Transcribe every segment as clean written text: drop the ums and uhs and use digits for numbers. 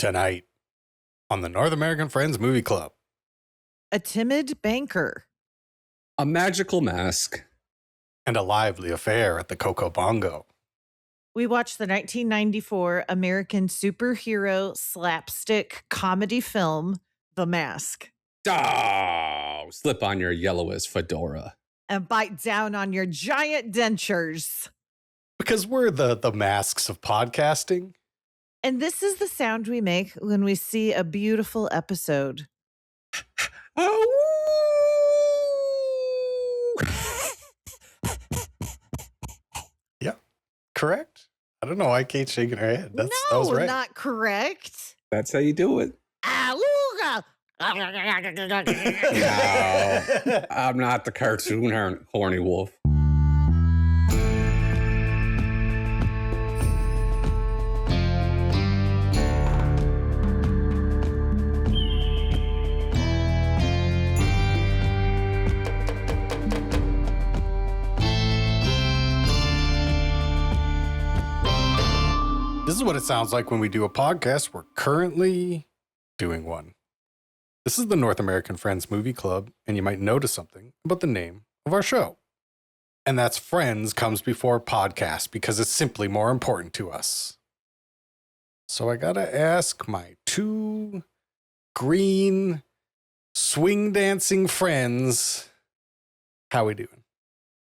Tonight on the North American Friends Movie Club. A timid banker. A magical mask. And a lively affair at the Coco Bongo. We watched the 1994 American superhero slapstick comedy film, The Mask. Oh, slip on your yellow-ist fedora. And bite down on your giant dentures. Because we're the masks of podcasting. And this is the sound we make when we see a beautiful episode. Yeah, correct. I don't know why Kate's shaking her head. That was right. Not correct. That's how you do it. Awooga. No, I'm not the cartoon horny wolf. This is what it sounds like when we do a podcast. We're currently doing one. This is the North American Friends Movie Club, and you might notice something about the name of our show. And that's Friends comes before podcast because it's simply more important to us. So I gotta ask my two green swing dancing friends, how we doing?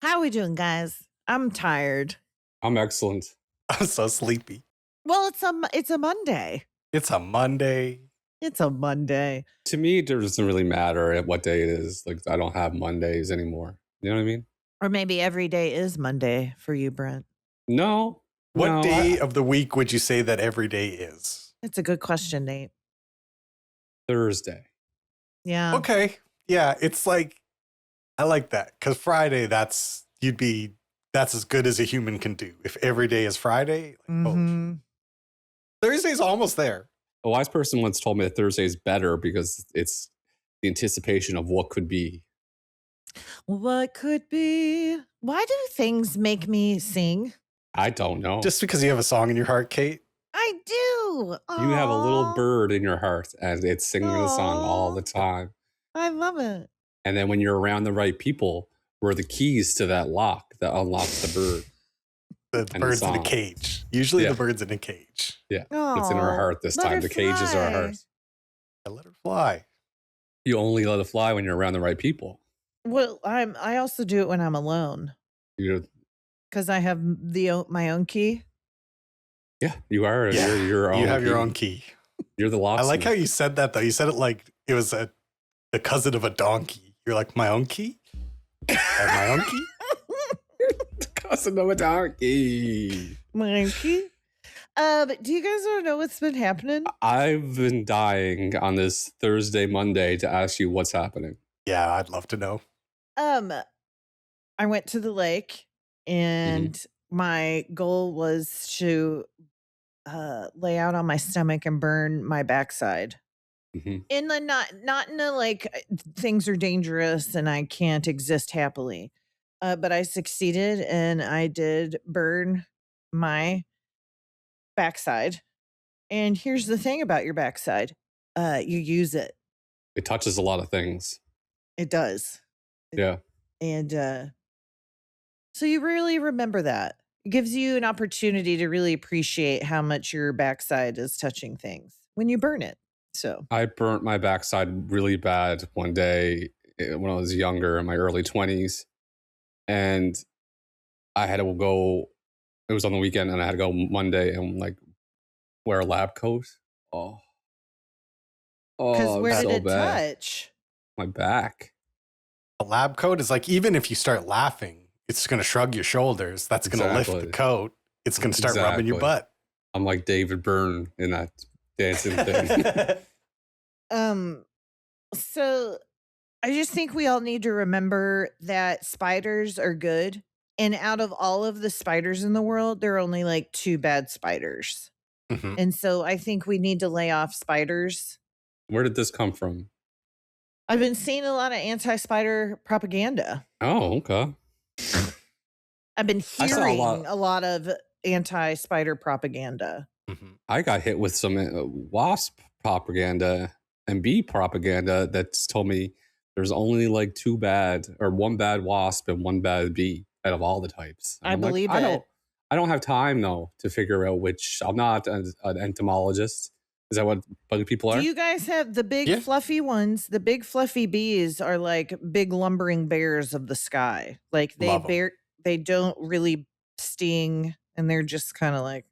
How we doing, guys? I'm tired. I'm excellent. I'm so sleepy. Well, it's a Monday. It's a Monday. It's a Monday. To me, it doesn't really matter at what day it is. Like, I don't have Mondays anymore. You know what I mean? Or maybe every day is Monday for you, Brent. No. What day of the week would you say that every day is? It's a good question, Nate. Thursday. Yeah. Okay. Yeah, it's like, I like that. Because Friday, that's as good as a human can do. If every day is Friday, Thursday's almost there. A wise person once told me that Thursday is better because it's the anticipation of what could be. What could be? Why do things make me sing? I don't know. Just because you have a song in your heart, Kate? I do. You have a little Aw. bird in your heart and it's singing the song all the time. I love it. And then when you're around the right people, we're the keys to that lock that unlocks the bird. The bird's in a cage. Usually the bird's in a cage. Yeah. It's in her heart this time. The cage is her heart. I let her fly. You only let it fly when you're around the right people. Well, I also do it when I'm alone. Because I have my own key. Yeah, you are. Yeah, you're you have your own key. You're the locksmith. I like how you said that, though. You said it like it was the cousin of a donkey. You're like, my own key? I have my own key? Cousin of a donkey. My own key? Do you guys want to know what's been happening? I've been dying on this Thursday, Monday to ask you what's happening. Yeah, I'd love to know. I went to the lake and my goal was to lay out on my stomach and burn my backside. In the not in the like things are dangerous and I can't exist happily. But I succeeded and I did burn my backside. And here's the thing about your backside. You use it. It touches a lot of things. It does. Yeah. And so you really remember that. It gives you an opportunity to really appreciate how much your backside is touching things when you burn it. So I burnt my backside really bad one day when I was younger, in my early 20s. And I had to go, it was on the weekend, and I had to go Monday and like wear a lab coat. Because where did it bad. touch? My back. A lab coat is like, even if you start laughing, it's going to shrug your shoulders. That's going to lift the coat. It's going to start rubbing your butt. I'm like David Byrne in that dancing thing. So I just think we all need to remember that spiders are good. And out of all of the spiders in the world, there are only like 2 bad spiders. And so I think we need to lay off spiders. Where did this come from? I've been seeing a lot of anti-spider propaganda. Oh, okay. I've been hearing a lot of anti-spider propaganda. I got hit with some wasp propaganda and bee propaganda that's told me there's only like one bad wasp and one bad bee out of all the types. And I believe it. I don't have time though to figure out which. I'm not an entomologist. Is that what bug people are? Do you guys have the big fluffy ones? The big fluffy bees are like big lumbering bears of the sky. Like they don't really sting, and they're just kind of like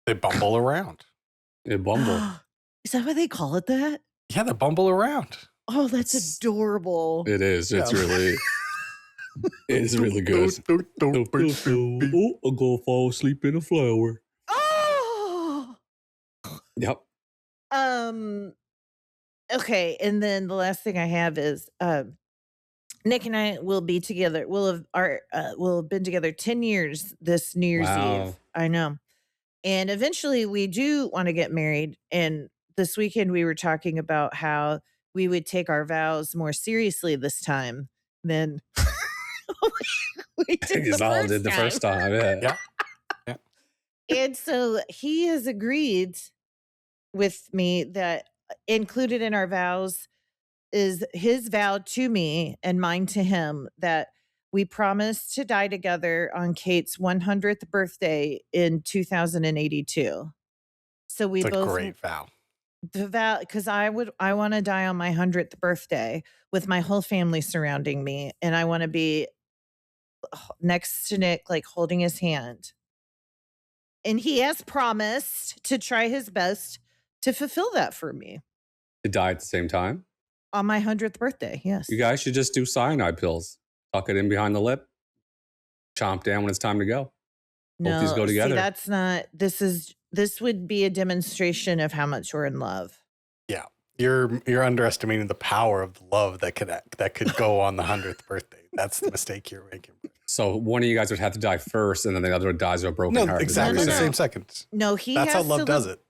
they bumble around. They bumble. Is that why they call it that? Yeah, they bumble around. Oh, that's adorable. It is. It's really. It's really good. I'll go fall asleep in a flower. Oh. Yep. Okay, and then the last thing I have is Nick and I will be together. We'll have been together 10 years this New Year's Eve. I know. And eventually we do want to get married. And this weekend we were talking about how we would take our vows more seriously this time than we did the first time. Yeah. And so he has agreed with me that included in our vows is his vow to me and mine to him that we promise to die together on Kate's 100th birthday in 2082. So we both great vow. The vow, because I want to die on my 100th birthday with my whole family surrounding me, and I want to be next to Nick, like holding his hand. And he has promised to try his best to fulfill that for me. To die at the same time? On my 100th birthday, yes. You guys should just do cyanide pills. Tuck it in behind the lip. Chomp down when it's time to go. No, both these go together. See, that's not. This would be a demonstration of how much we're in love. Yeah, you're underestimating the power of the love that could go on the 100th birthday. That's the mistake you're making. So one of you guys would have to die first, and then the other one dies of a broken heart. Exactly the same second. No, that's how love does it.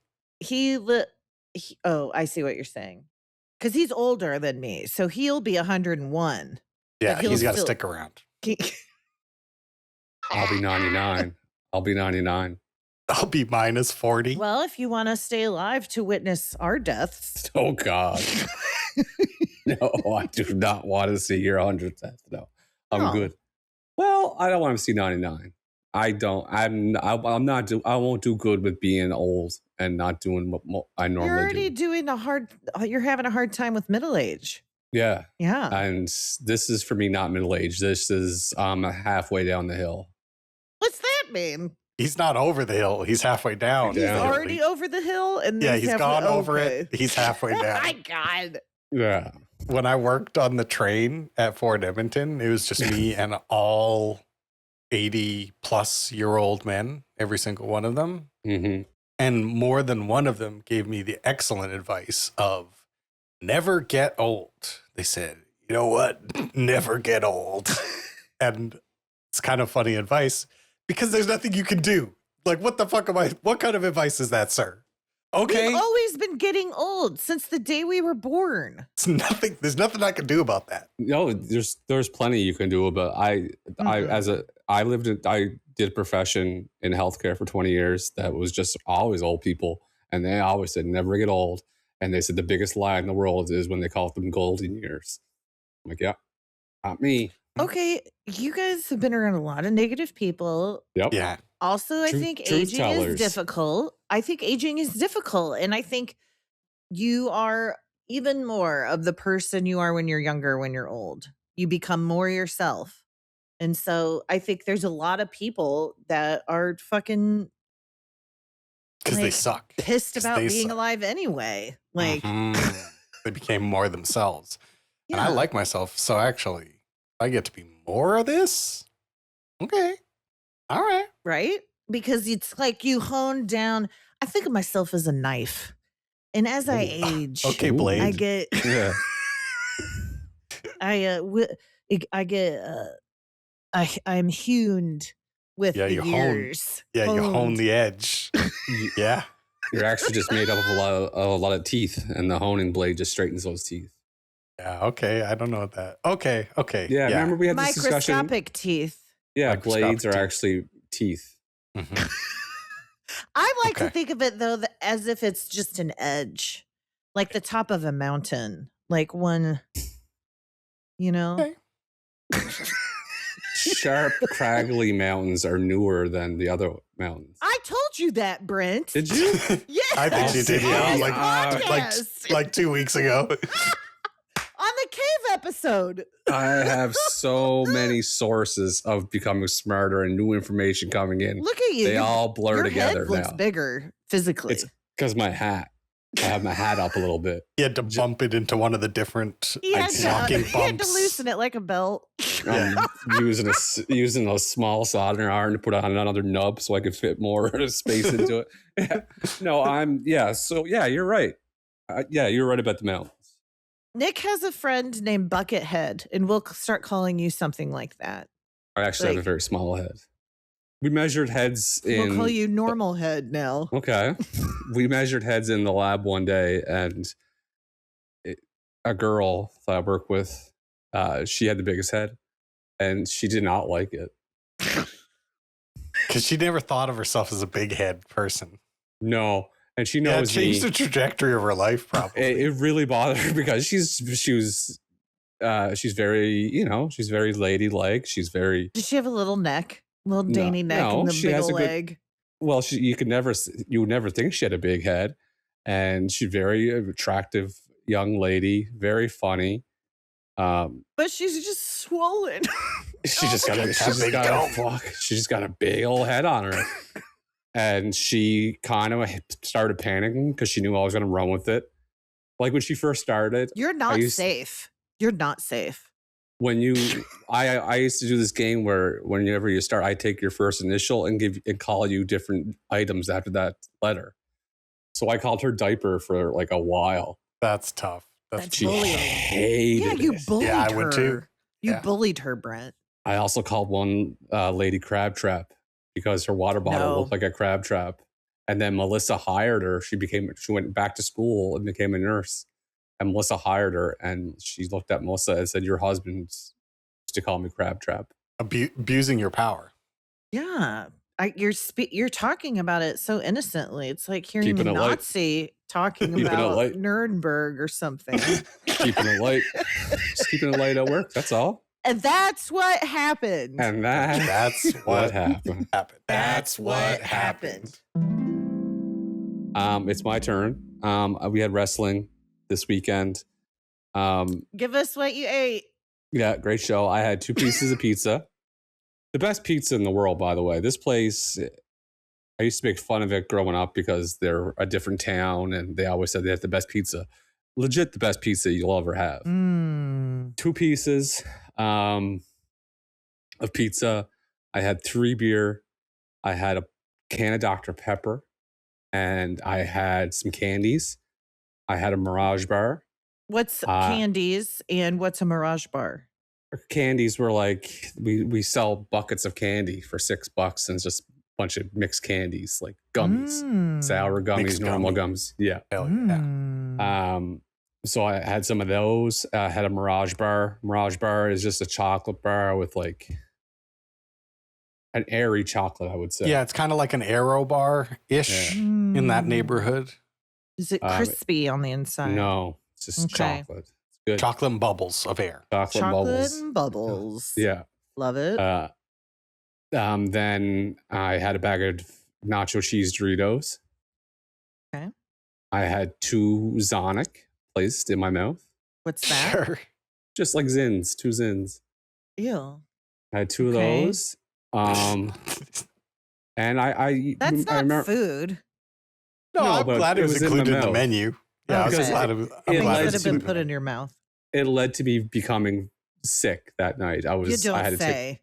Oh, I see what you're saying. Because he's older than me, so he'll be 101. Yeah, he's got to stick around. I'll be 99. I'll be 99. I'll be minus 40. Well, if you want to stay alive to witness our deaths. Oh, God. No, I do not want to see your 100th death. No, I'm good. Well, I don't want to see 99. I won't do good with being old and not doing what I normally do. You're already you're having a hard time with middle age. Yeah. Yeah. And this is for me not middle age. This is halfway down the hill. What's that mean? He's not over the hill. He's halfway down. He's already over the hill? And he's gone over it. He's halfway down. Oh, my God. Yeah. When I worked on the train at Fort Edmonton, it was just me and all 80-plus-year-old men, every single one of them. Mm-hmm. And more than one of them gave me the excellent advice of never get old. They said, you know what? Never get old. And it's kind of funny advice because there's nothing you can do. Like, what the fuck what kind of advice is that, sir? Okay. We've always been getting old since the day we were born. There's nothing I can do about that. No, there's plenty you can do. But I did a profession in healthcare for 20 years that was just always old people. And they always said, never get old. And they said the biggest lie in the world is when they call them golden years. I'm like, yeah, not me. Okay, you guys have been around a lot of negative people. Yep. Yeah. Also, I think aging is difficult. And I think you are even more of the person you are when you're younger, when you're old. You become more yourself. And so I think there's a lot of people that are fucking because they suck. Pissed about being alive anyway. Like they became more themselves. Yeah. And I like myself, so actually I get to be more of this. Okay. All right. Right? Because it's like you hone down. I think of myself as a knife. And as I age, okay, blade. I get Yeah. I'm hewn with the you years. You hone the edge. Yeah. You're actually just made up of a lot of teeth, and the honing blade just straightens those teeth. Yeah, okay. I don't know what that. Okay. Yeah, remember we had this discussion? Microscopic teeth. Yeah, blades are actually teeth. Mm-hmm. I like to Okay. think of it though as if it's just an edge, like the top of a mountain, like one, Okay. Sharp, craggly mountains are newer than the other mountains. I told you that, Brent. Did you? Yes. I think you did, yeah. On Like, the podcast. like 2 weeks ago. On the cave episode. I have so many sources of becoming smarter and new information coming in. Look at you. They all blur Your together head looks now. bigger physically. It's because my hat. I have my hat up a little bit. You had to bump it into one of the different he had walking to bumps. loosen it like a belt. Using a small soldering iron to put on another nub so I could fit more space into it. So you're right. You're right about the mountains. Nick has a friend named Buckethead, and we'll start calling you something like that. I actually have a very small head. We measured heads in. We'll call you Normal Head now. Okay. We measured heads in the lab one day, and a girl that I work with, she had the biggest head, and she did not like it. Because she never thought of herself as a big head person. No. And she Yeah, it knows changed the trajectory of her life, probably. It really bothered her because she's very, she's very ladylike. She's very. Does she have a little neck? Little dainty neck no, and the she big has ol' a good- leg? Well, you would never think she had a big head, and she's very attractive young lady, very funny. But she's just swollen. She just got a big old head on her. And she kind of started panicking because she knew I was going to run with it. Like when she first started. You're not safe. You're not safe. When I used to do this game where whenever you start, I take your first initial and call you different items after that letter. So I called her diaper for like a while. That's tough. That's she bullying. hated Yeah, you it. bullied her. Yeah, I would too. You Yeah. bullied her, Brent. I also called one lady crab trap because her water bottle looked like a crab trap. And then Melissa hired her. She went back to school and became a nurse. And Melissa hired her, and she looked at Melissa and said, "Your husband used to call me crab trap." Abusing your power. Yeah. You're talking about it so innocently. It's like hearing Keeping the it light. Nazi talking Keeping it about light. Nuremberg or something. Keeping it light. Just keeping it light at work. That's all. And that's what happened. And That's what happened. That's what happened. It's my turn. We had wrestling this weekend. Give us what you ate. Yeah, great show. I had 2 pieces of pizza. The best pizza in the world, by the way. This place, I used to make fun of it growing up because they're a different town and they always said they had the best pizza. Legit the best pizza you'll ever have. 2 pieces of pizza. I had 3 beer. I had a can of Dr. Pepper. And I had some candies. I had a Mirage bar. What's candies and what's a Mirage bar? Candies were like, we sell buckets of candy for $6 and just a bunch of mixed candies, like gummies, sour gummies, Mixed normal gummy. gums. Yeah. Hell yeah. So I had some of those. I had a Mirage bar. Mirage bar is just a chocolate bar with like an airy chocolate, I would say. Yeah, it's kind of like an Aero bar-ish in that neighborhood. Is it crispy on the inside? No, it's just chocolate. It's good. Chocolate and bubbles of air. Chocolate bubbles. And bubbles. Yeah. Love it. Then I had a bag of nacho cheese Doritos. Okay. I had 2 Zonic placed in my mouth. What's that? Sure. Just like Zins, 2 Zins. Ew. I had 2 of Okay. those. And I That's I not remember, food. No, No, I'm but glad it was in my included in the mouth. menu. Yeah, I was Okay. glad it was. I'm It glad Things led it that was have been included put in in your mouth. it led to me becoming sick that night. I You don't had to say.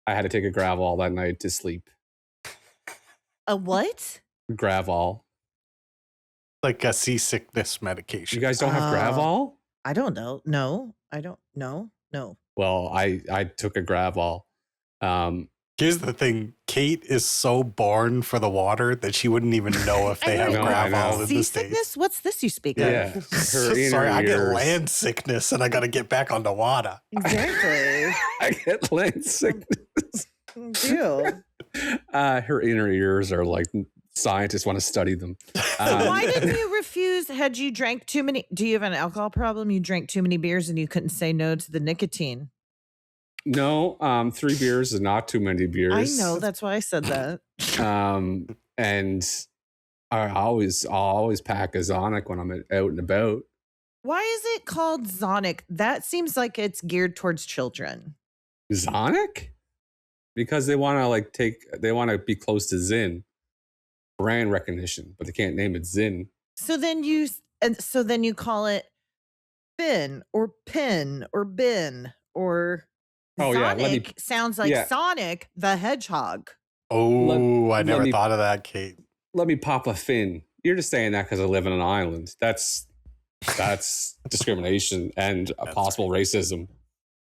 I had to take a Gravol that night to sleep. A what? Gravol. like a seasickness medication. You guys don't have Gravol? I don't know. No, I don't know. No. Well, I took a Gravol. Here's the thing. Kate is so born for the water that she wouldn't even know if they have know, I know. Gravol in the Seasickness? States. What's this you speak Yeah. of? Sorry, I get ears. land sickness and I got to get back on the water. Exactly. I get land sickness. Ew. Her inner ears are like scientists want to study them. Why didn't you refuse? Had you drank too many? Do you have an alcohol problem? You drank too many beers and you couldn't say no to the nicotine. No, 3 beers is not too many beers. I know. That's why I said that. And I'll always pack a Zonic when I'm out and about. Why is it called Zonic? That seems like it's geared towards children. Zonic? Because they want to be close to Zyn. Brand recognition, but they can't name it Zin. So then you call it Fin or Pin or Bin or Sonic. Sounds like Sonic the Hedgehog. Oh, I never thought of that, Kate. Let me pop a fin. You're just saying that because I live in an island. That's discrimination and a possible racism.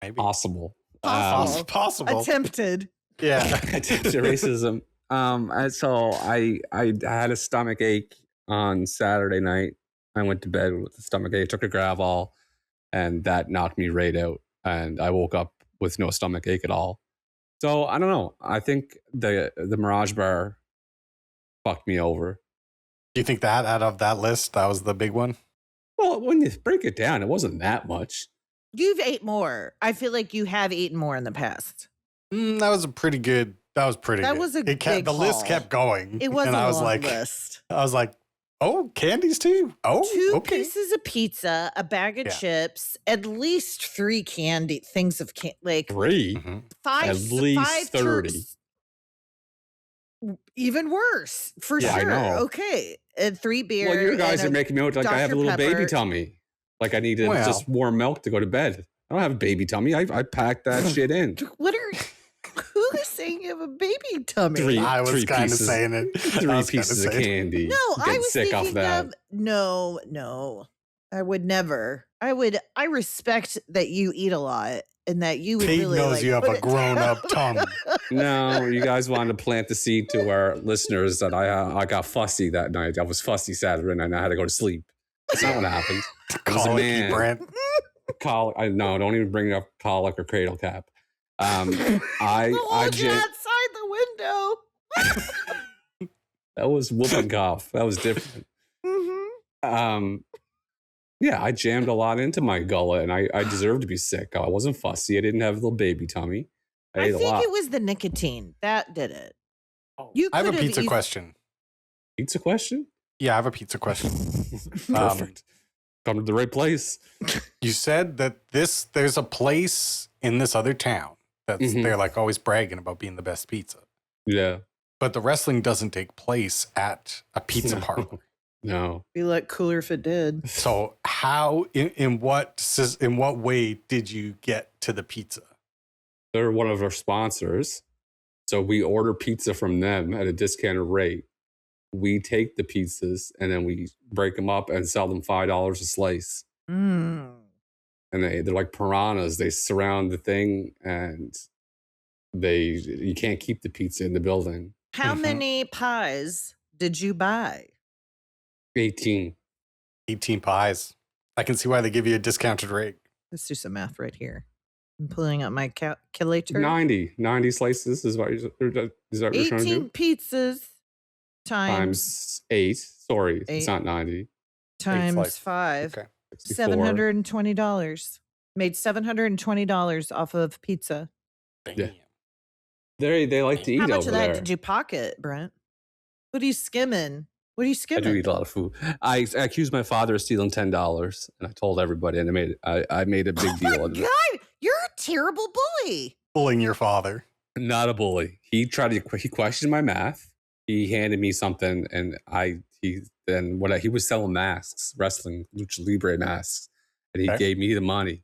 Maybe possible. Possible. Attempted. Yeah. Attempted racism. And so I had a stomach ache on Saturday night. I went to bed with a stomach ache, took a Gravol, and that knocked me right out. And I woke up with no stomach ache at all. So I don't know. I think the Mirage Bar fucked me over. Do you think that out of that list, that was the big one? Well, when you break it down, it wasn't that much. You've ate more. I feel like you have eaten more in the past. That was pretty good. That was a big haul. The list kept going. It was and a long list. I was like, oh, candies too? Oh, 2 pieces of pizza, a bag of chips, at least 3 things of like 3? 5, at least 30. Even worse, for sure. I know. Okay. And 3 beers. Well, you guys are making me look like I have a little baby tummy. Like I need just warm milk to go to bed. I don't have a baby tummy. I packed that shit in. Who is saying you have a baby tummy? I was kind of saying it. 3 pieces of candy. No, I was sick thinking off that. No. I would never. I respect that you eat a lot and that you would Kate really knows you have a grown-up tongue. No, you guys wanted to plant the seed to our listeners that I got fussy that night. I was fussy Saturday night and I had to go to sleep. That's not what happened. I was a man. Brent. No, don't even bring up colic or cradle cap. outside the window. That was whooping cough. That was different. Yeah, I jammed a lot into my gullet, and I deserved to be sick. I wasn't fussy. I didn't have a little baby tummy. I ate a lot. think it was the nicotine that did it. I have a pizza question. Pizza question? Yeah, I have a pizza question. Perfect. Come to the right place. You said that there's a place in this other town that's they're like always bragging about being the best pizza. Yeah. But the wrestling doesn't take place at a pizza parlor. No. Be like cooler if it did. So how in what way did you get to the pizza? They're one of our sponsors. So we order pizza from them at a discounted rate. We take the pizzas and then we break them up and sell them $5 a slice. And they're like piranhas. They surround the thing and you can't keep the pizza in the building. How many pies did you buy? 18. 18 pies. I can see why they give you a discounted rate. Let's do some math right here. I'm pulling up my calculator. 90 slices is what you're trying to do? 18 pizzas times 8. Sorry, 8. It's not 90. Times 5. Okay. $720. Made $720 off of pizza. Damn. Yeah. They like to eat How over much of that there. did you pocket, Brent? What are you skimming? What are you I skimming? do eat a lot of food. I accused my father of stealing $10, and I told everybody, and I made a big deal of it. God, you're a terrible bully. Bullying your father. Not a bully. He questioned my math. He handed me something, and he was selling masks, wrestling lucha libre masks, and he gave me the money.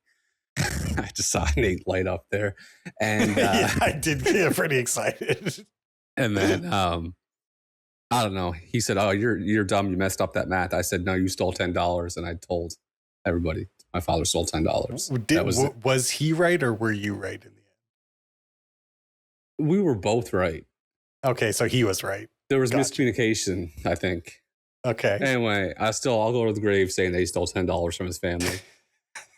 I just saw Nate light up there, and yeah, I did get pretty excited. And then I don't know. He said, "Oh, you're dumb. You messed up that math." I said, "No, you stole $10," and I told everybody my father stole $10. Was he right or were you right in the end? We were both right. Okay, so he was right. There was miscommunication, I think. Okay. Anyway, I'll go to the grave saying that he stole $10 from his family.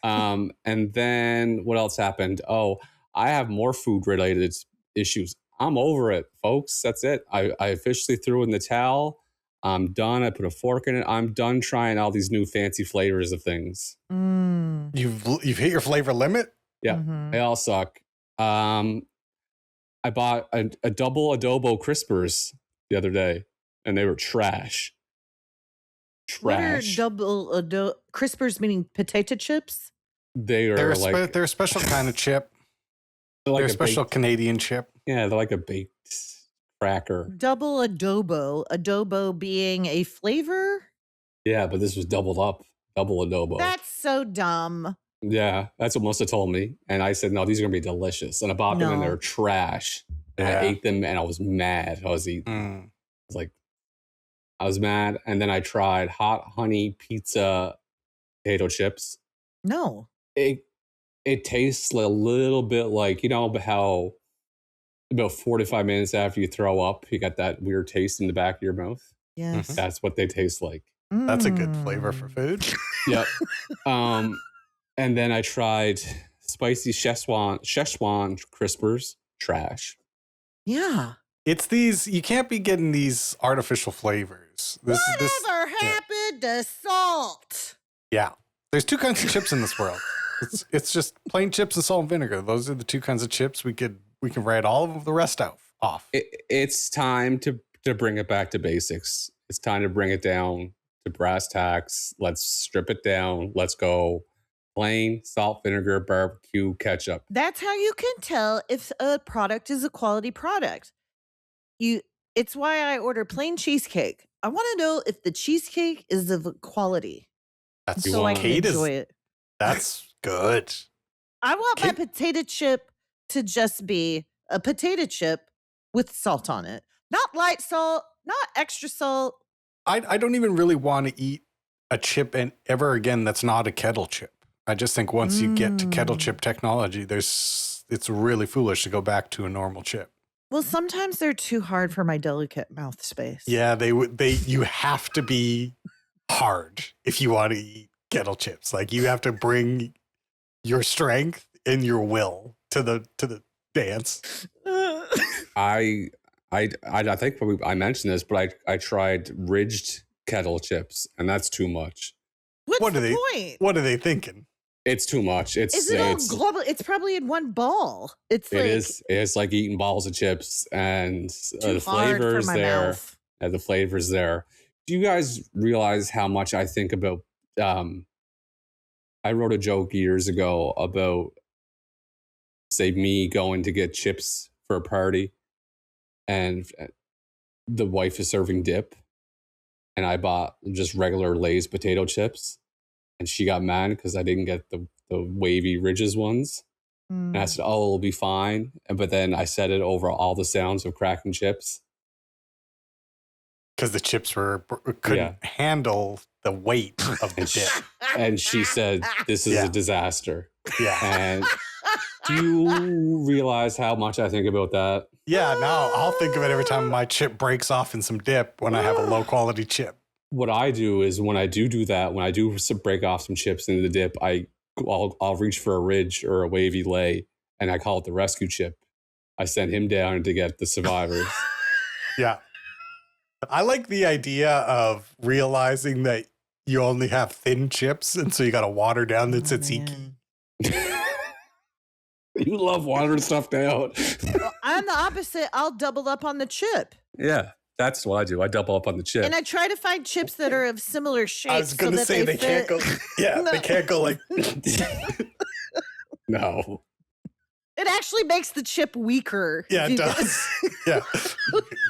And then what else happened? Oh, I have more food related issues. I'm over it, folks. That's it. I officially threw in the towel. I'm done. I put a fork in it. I'm done trying all these new fancy flavors of things. You've hit your flavor limit? Yeah, they all suck. I bought a double adobo crispers the other day, and they were trash. What are double crispers, meaning potato chips? They're a special kind of chip. They're a special Canadian chip. Yeah, they're like a baked cracker. Double adobo being a flavor? Yeah, but this was double adobo. That's so dumb. Yeah, that's what Melissa told me. And I said, no, these are going to be delicious. And I bought them and they're trash. And I ate them and I was mad. I was eating. I was mad. And then I tried hot honey pizza potato chips. No. It tastes a little bit like, you know, how about 45 minutes after you throw up, you got that weird taste in the back of your mouth. Yes. That's what they taste like. That's a good flavor for food. Yep. And then I tried spicy Szechuan crispers. Trash. Yeah. It's these, you can't be getting these artificial flavors. Whatever happened to salt? Yeah. There's two kinds of chips in this world. It's just plain chips and salt and vinegar. Those are the two kinds of chips. We can write all of the rest off. It's time to bring it back to basics. It's time to bring it down to brass tacks. Let's strip it down. Let's go plain salt, vinegar, barbecue, ketchup. That's how you can tell if a product is a quality product. It's why I order plain cheesecake. I want to know if the cheesecake is of quality. That's so I can enjoy it. That's good. I want my potato chip to just be a potato chip with salt on it. Not light salt, not extra salt. I don't even really want to eat a chip ever again that's not a kettle chip. I just think once you get to kettle chip technology, it's really foolish to go back to a normal chip. Well, sometimes they're too hard for my delicate mouth space. Yeah, you have to be hard if you want to eat kettle chips. Like you have to bring your strength and your will to the dance. I think I mentioned this, but I tried ridged kettle chips, and that's too much. What's the point? What are they thinking? It's too much. Is it all global? It's probably in one ball. It's like eating balls of chips, and the flavors there. And the flavors there. Do you guys realize how much I think about? I wrote a joke years ago about, say, me going to get chips for a party, and the wife is serving dip, and I bought just regular Lay's potato chips. And she got mad because I didn't get the wavy ridges ones. And I said, oh, it'll be fine. But then I said it over all the sounds of cracking chips. Because the chips couldn't handle the weight of the dip. And she said, this is a disaster. Yeah. And do you realize how much I think about that? Yeah, now I'll think of it every time my chip breaks off in some dip when I have a low quality chip. What I do is when I do that, when I do break off some chips into the dip, I'll reach for a ridge or a wavy lay, and I call it the rescue chip. I send him down to get the survivors. Yeah. I like the idea of realizing that you only have thin chips, and so you got to water down the tzatziki. You love watering stuff down. Well, I'm the opposite. I'll double up on the chip. Yeah. That's what I do. I double up on the chip. And I try to find chips that are of similar shapes. I was going to say they can't go. Yeah, they can't go like. No. It actually makes the chip weaker. Yeah, it does. Yeah.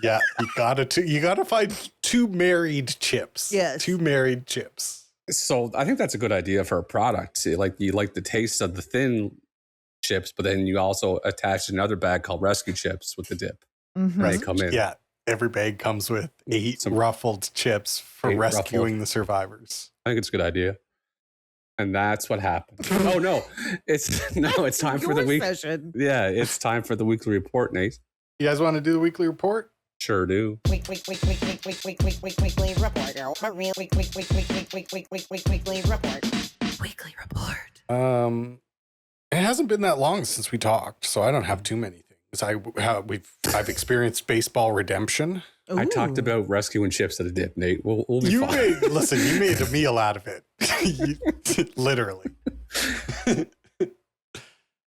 Yeah. You gotta find two married chips. Yes. Two married chips. So I think that's a good idea for a product. Like you like the taste of the thin chips, but then you also attach another bag called rescue chips with the dip. Mm-hmm. When they come in. Yeah. Every bag comes with some ruffled chips for rescuing the survivors. I think it's a good idea. And that's what happened. Oh no. It's time for the week. Session. Yeah, it's time for the weekly report, Nate. You guys want to do the weekly report? Sure do. Weekly report. Weekly report. It hasn't been that long since we talked, so I don't have too many things. I've experienced baseball redemption. I talked Ooh. about rescuing chips at a dip, Nate. We'll be You fine. made a meal out of it. Literally.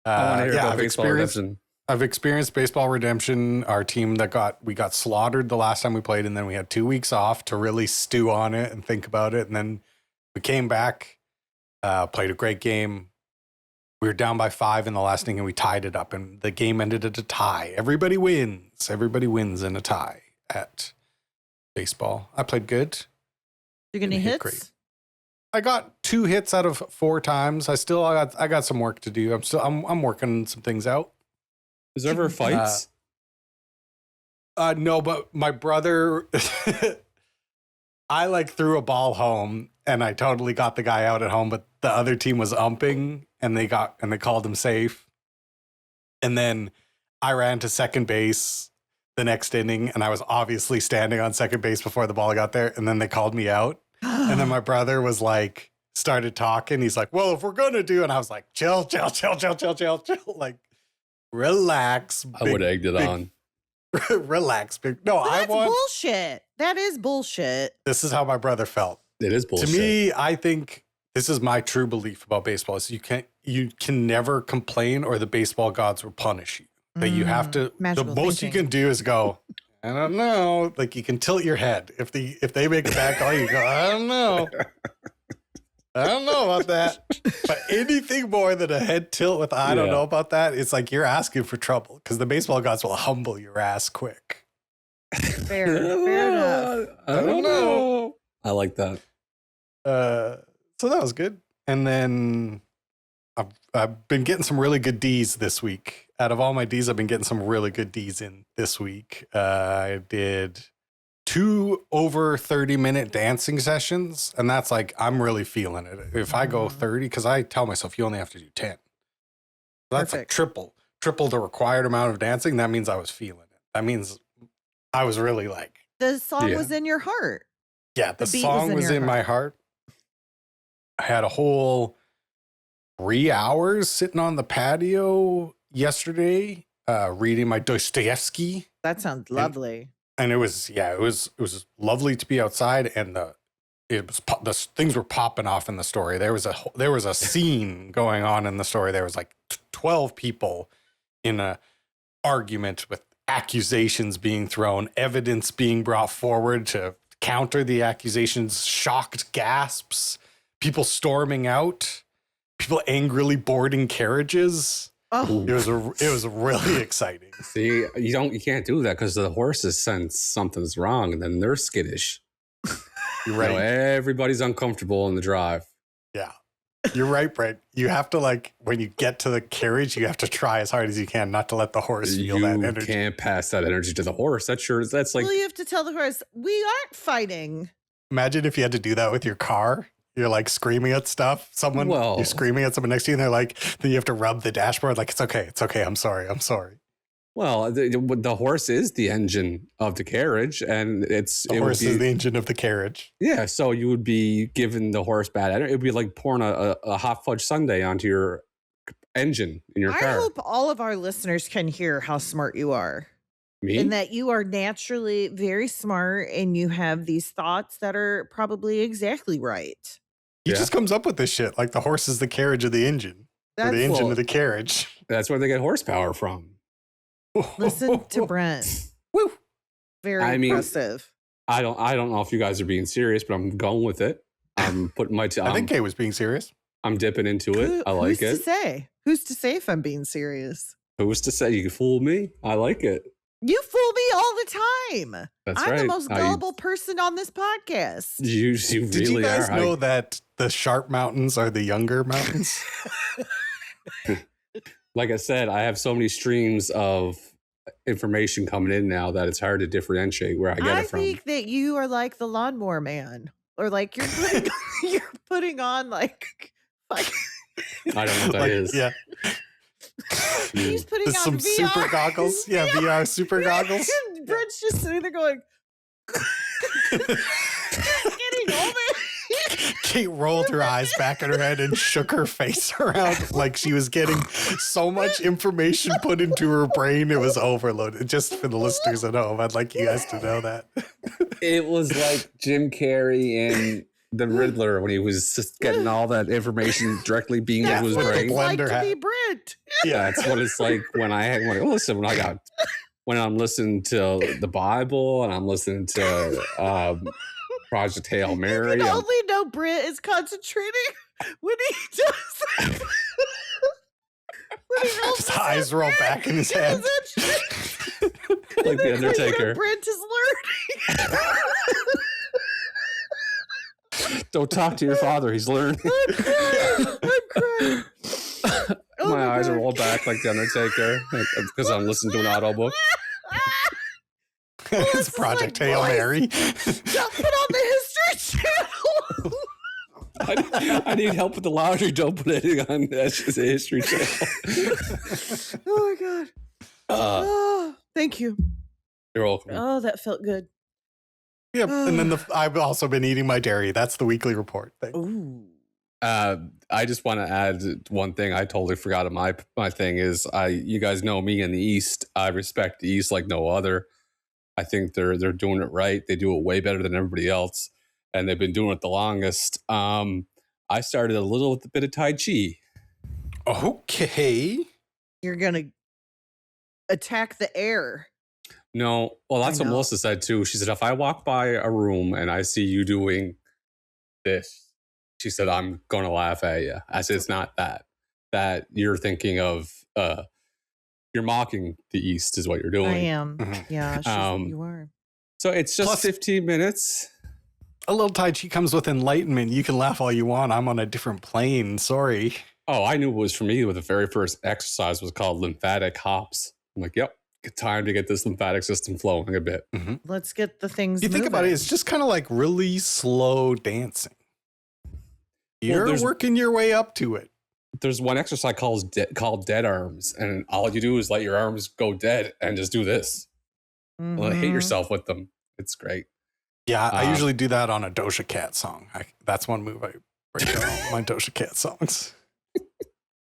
I want to hear about baseball redemption. I've experienced baseball redemption. Our team we got slaughtered the last time we played, and then we had 2 weeks off to really stew on it and think about it. And then we came back, played a great game. We were down by 5 in the last inning, and we tied it up, and the game ended at a tie. Everybody wins. Everybody wins in a tie at baseball. I played good. You're gonna Didn't hit hits? great. I got 2 hits out of 4 times. I got some work to do. I'm working some things out. Is there ever fights? No, but my brother, I threw a ball home and I totally got the guy out at home, but the other team was umping and they called him safe. And then I ran to second base the next inning and I was obviously standing on second base before the ball got there. And then they called me out. And then my brother was started talking. He's like, well, if we're going to do, and I was like, chill. Like, relax. I would have egged it on. Relax. Big. No, That's I want. bullshit. That is bullshit. This is how my brother felt. It is bullshit. To me, I think this is my true belief about baseball is you can never complain or the baseball gods will punish you. That you have to, the magical most thinking. you can do is go, I don't know. Like you can tilt your head. If they make a bad call, you go, I don't know. I don't know about that. But anything more than a head tilt with I don't know about that, it's like you're asking for trouble because the baseball gods will humble your ass quick. Fair enough. I don't know. I like that. So that was good. And then I've been getting some really good D's this week. Out of all my D's, I've been getting some really good D's in this week. I did 2 over 30-minute dancing sessions, and that's I'm really feeling it. If I go 30, because I tell myself you only have to do 10. That's triple the required amount of dancing. That means I was feeling it. That means I was really the song was in your heart. Yeah, the beat song was in my heart. I had a whole 3 hours sitting on the patio yesterday, reading my Dostoevsky. That sounds lovely. And it was lovely to be outside, and the things were popping off in the story. There was a scene going on in the story. There was 12 people in a argument with accusations being thrown, evidence being brought forward to counter the accusations, shocked gasps, people storming out, people angrily boarding carriages. Oh, it was really exciting. See, you can't do that because the horses sense something's wrong and then they're skittish. You're right. Everybody's uncomfortable in the drive. Yeah. You're right, Brent. You have to when you get to the carriage, you have to try as hard as you can not to let the horse feel that energy. You can't pass that energy to the horse. That's well, you have to tell the horse, we aren't fighting. Imagine if you had to do that with your car. You're screaming at stuff. You're screaming at someone next to you, and they're then you have to rub the dashboard. It's okay. I'm sorry. Well, the horse is the engine of the carriage, and the horse is the engine of the carriage. Yeah, so you would be giving the horse bad energy. It would be like pouring a hot fudge sundae onto your engine in your car. I hope all of our listeners can hear how smart you are. Me? And that you are naturally very smart and you have these thoughts that are probably exactly right. He just comes up with this shit. The horse is the carriage of the engine. Or the engine of the carriage. That's where they get horsepower from. Listen to Brent. Woo. Very impressive. I don't know if you guys are being serious, but I'm going with it. I'm putting my I think Kay was being serious. I'm dipping into it. I like it. Who's to say? Who's to say if I'm being serious? Who's to say? You can fool me. I like it. You fool me all the time. That's I'm right. the most gullible person on this podcast. You really Did you guys are. know that the sharp mountains are the younger mountains? Like I said, I have so many streams of information coming in now that it's hard to differentiate where I get it from. I think that you are like the lawnmower man, or you're putting on I don't know what that is. Yeah. He's putting on some VR. super goggles. Yeah, VR super goggles. Brent's just sitting there going, just getting over it. Kate rolled her eyes back in her head and shook her face around like she was getting so much information put into her brain. It was overloaded. Just for the listeners at home, I'd like you guys to know that. It was like Jim Carrey in The Riddler when he was just getting all that information directly beamed into his That's what brain. it's like to Blender be Brent. Yeah. That's what it's like when I'm listening to the Bible and I'm listening to Project Hail Mary. You can only know Brent is concentrating when he does. When he rolls His eyes roll back in his head. Like the Undertaker. Brent is learning. Don't talk to your father. He's learning. I'm crying. Oh My eyes God. are rolled back like the Undertaker because I'm listening to an audiobook. It's Project Hail Mary. Don't put on the History Channel. I need help with the laundry. Don't put anything on. That's just a History Channel. Oh my God. Oh, thank you. You're welcome. Oh, that felt good. Yep. And then I've also been eating my dairy. That's the weekly report thing. Ooh. I just want to add one thing. I totally forgot of my thing is you guys know me in the East. I respect the East like no other. I think they're doing it right. They do it way better than everybody else, and they've been doing it the longest. I started a little bit of Tai Chi. Okay. You're gonna attack the air. No, well, that's I what know. Melissa said too. She said, if I walk by a room and I see you doing this, she said, I'm going to laugh at you. I said, it's not that. That you're thinking of, you're mocking the East is what you're doing. I am. Mhm. Yeah, you are. So it's just Plus- 15 minutes. A little Tai Chi comes with enlightenment. You can laugh all you want. I'm on a different plane. Sorry. Oh, I knew it was for me. With the very first exercise was called lymphatic hops. I'm like, yep, time to get this lymphatic system flowing a bit. Let's get the things. You think about it, it's just kind of like really slow dancing. You're there's- working your way up to it. There's one exercise called dead arms, and all you do is let your arms go dead and just do this. Hit Mhm. yourself with them. It's great. Yeah, I usually do that on a Doja Cat song. That's one move I break down all my Doja Cat songs.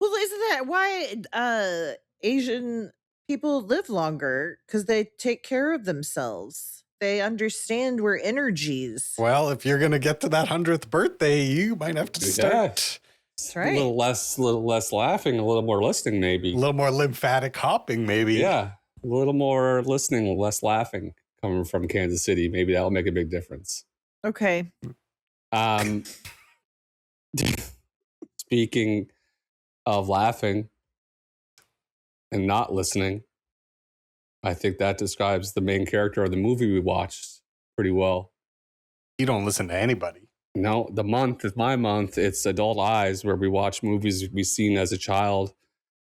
Well, isn't that why Asian people live longer? Because they take care of themselves. They understand we're energies. Well, if you're going to get to that 100th birthday, you might have to start That's right. A little less laughing, a little more listening, maybe. a little more lymphatic hopping, maybe. Yeah, a little more listening, less laughing coming from Kansas City. Maybe that'll make a big difference. Okay. Speaking of laughing and not listening, I think that describes the main character of the movie we watched pretty well. You don't listen to anybody. No, the month is my month. It's Adult Eyes, where we watch movies we've seen as a child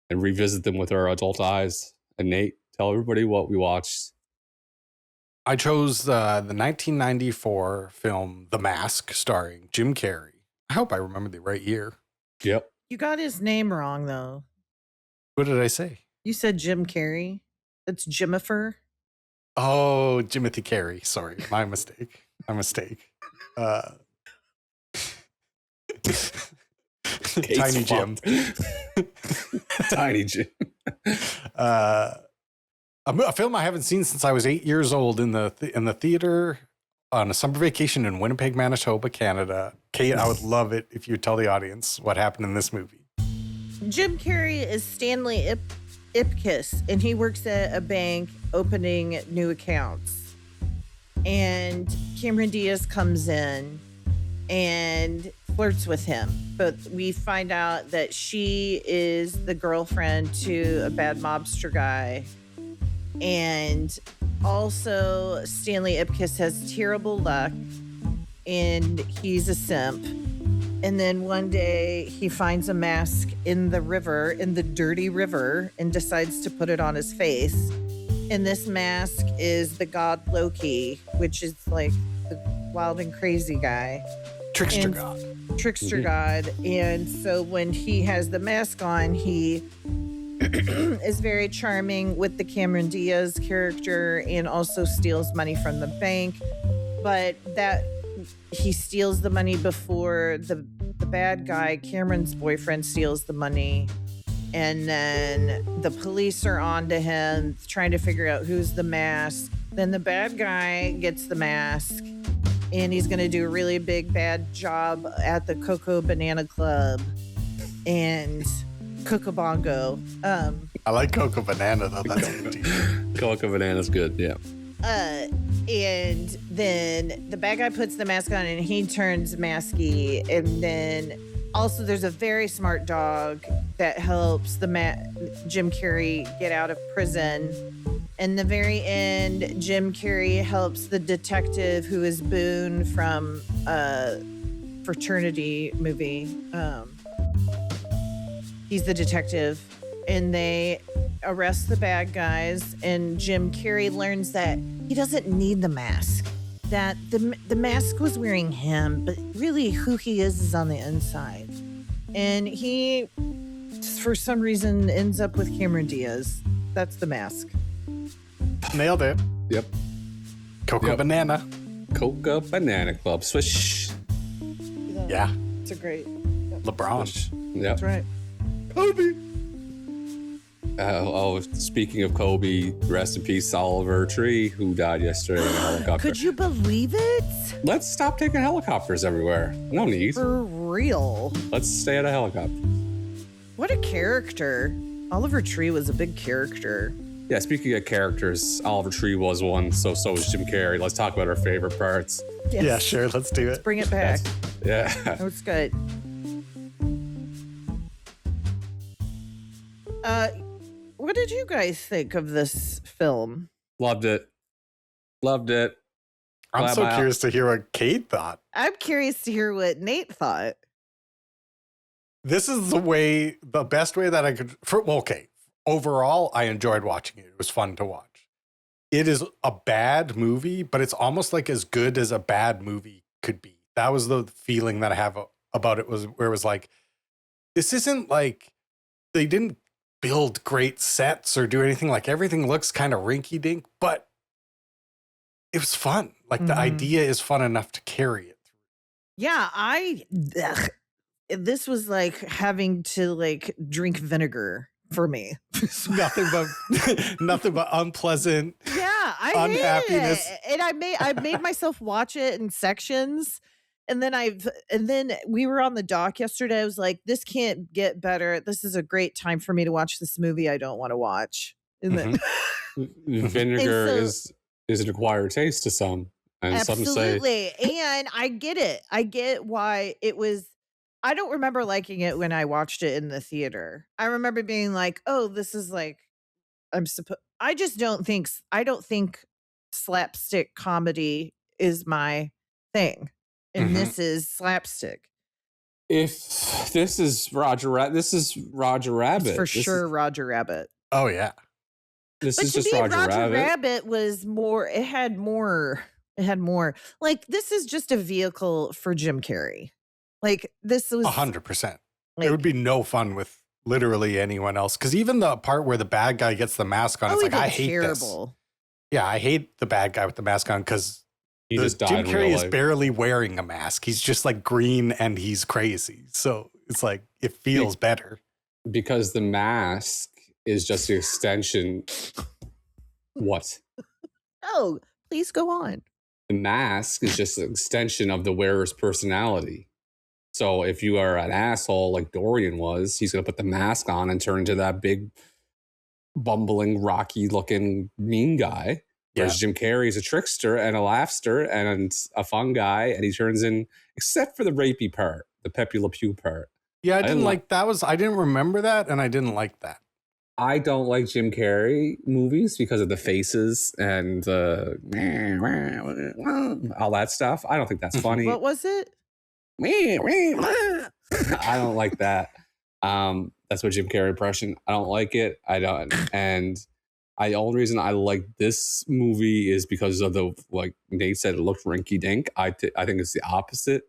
and revisit them with our adult eyes. And Nate, tell everybody what we watched. I chose the 1994 film The Mask, starring Jim Carrey. I hope I remember the right year. Yep. You got his name wrong, though. What did I say? You said Jim Carrey. It's Jimifer. Oh, Jimothy Carey. Sorry, my mistake. My mistake. Tiny Jim. Tiny Jim. A film I haven't seen since I was 8 years old in the theater on a summer vacation in Winnipeg, Manitoba, Canada. Kate, I would love it if you would tell the audience what happened in this movie. Jim Carrey is Stanley Ipkiss, and he works at a bank opening new accounts. And Cameron Diaz comes in and flirts with him. But we find out that she is the girlfriend to a bad mobster guy. And also, Stanley Ipkiss has terrible luck, and he's a simp. And then one day he finds a mask in the river, in the dirty river, and decides to put it on his face. And this mask is the god Loki, which is like the wild and crazy guy. Trickster And- God. Trickster god. And so when he has the mask on, he is very charming with the Cameron Diaz character and also steals money from the bank. But that he steals the money before the bad guy, Cameron's boyfriend, steals the money. And then the police are on to him trying to figure out who's the mask. Then the bad guy gets the mask and he's going to do a really big bad job at the Coco Banana Club and Coco Bongo. I like Coco Banana though. That's a good team. Coco Banana's good, yeah. And then the bad guy puts the mask on and he turns masky. And then also there's a very smart dog that helps Jim Carrey get out of prison. In the very end, Jim Carrey helps the detective who is Boone from Fraternity movie. He's the detective. And they arrest the bad guys, and Jim Carrey learns that he doesn't need the mask. That the mask was wearing him, but really who he is on the inside. And he, for some reason, ends up with Cameron Diaz. That's the mask. Nailed it. Yep. Coco Banana. Coco Banana Club. Swish. Yeah. It's a great. LeBron. Yep. That's right. Kobe. Speaking of Kobe, rest in peace, Oliver Tree, who died yesterday in a helicopter. Could you believe it? Let's stop taking helicopters everywhere. No need. For real. Let's stay at a helicopter. What a character. Oliver Tree was a big character. Yeah, speaking of characters, Oliver Tree was one, so was Jim Carrey. Let's talk about our favorite parts. Yes. Yeah, sure. Let's do it. Bring it back. Yeah. That was good. What did you guys think of this film? Loved it. Loved it. I'm Glad so my- curious to hear what Kate thought. I'm curious to hear what Nate thought. This is the best way that I could. Okay. Overall, I enjoyed watching it. It was fun to watch. It is a bad movie, but it's almost like as good as a bad movie could be. That was the feeling that I have about it, was where it was like, this isn't like they didn't build great sets or do anything. Like everything looks kind of rinky dink, but it was fun. Like the idea is fun enough to carry it through. Yeah, this was like having to like drink vinegar for me. nothing but unpleasant. Yeah, I Unhappiness. hated it. And I made myself watch it in sections. And then we were on the dock yesterday. I was like, this can't get better. This is a great time for me to watch this movie I don't want to watch. And then, Vinegar And so- is an acquired taste to some. And some say absolutely. And I get it. I get why it was. I don't remember liking it when I watched it in the theater. I remember being like, oh, this is like, I don't think slapstick comedy is my thing. And this is slapstick. if this is Roger Rabbit, this is Roger Rabbit. It's for This sure is, Roger Rabbit. Oh, yeah. this But is to just me, Roger Rabbit. was more, it had more. Like, this is just a vehicle for Jim Carrey. Like, this was 100%. like, It would be no fun with literally anyone else. Because even the part where the bad guy gets the mask on, it's he like, did I hate terrible. this. Yeah, I hate the bad guy with the mask on because He just died Jim in Carrey real is life. barely wearing a mask. He's just like green and he's crazy. So it's like, it feels better. Because the mask is just the extension. What? Oh, please go on. The mask is just an extension of the wearer's personality. So if you are an asshole like Dorian was, he's going to put the mask on and turn into that big, bumbling, rocky looking mean guy. Whereas Jim Carrey is a trickster and a laughster and a fun guy. And he turns in, except for the rapey part, the Pepe Le Pew part. Yeah, I didn't like- I didn't remember that and I didn't like that. I don't like Jim Carrey movies because of the faces and all that stuff. I don't think that's funny. What was it? I don't like that. That's what Jim Carrey impression. I don't like it. I don't. And the only reason I like this movie is because of the, like Nate said, it looked rinky dink. I think it's the opposite.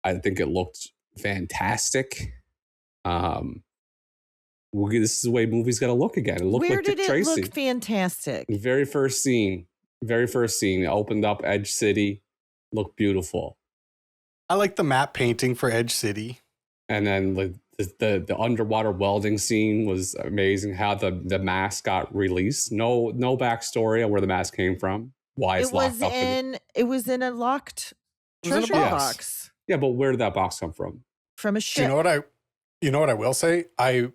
I think it looked fantastic. This is the way movies got to look again. It looked Where like did Dick it Tracy. look fantastic? Very first scene, it opened up Edge City, looked beautiful. I like the map painting for Edge City. And then the underwater welding scene was amazing. How the mask got released. No backstory on where the mask came from. Why it's locked up. It was in a locked It was in a treasure box. box Yeah, but where did that box come from? from a Do ship. you know what I will say? I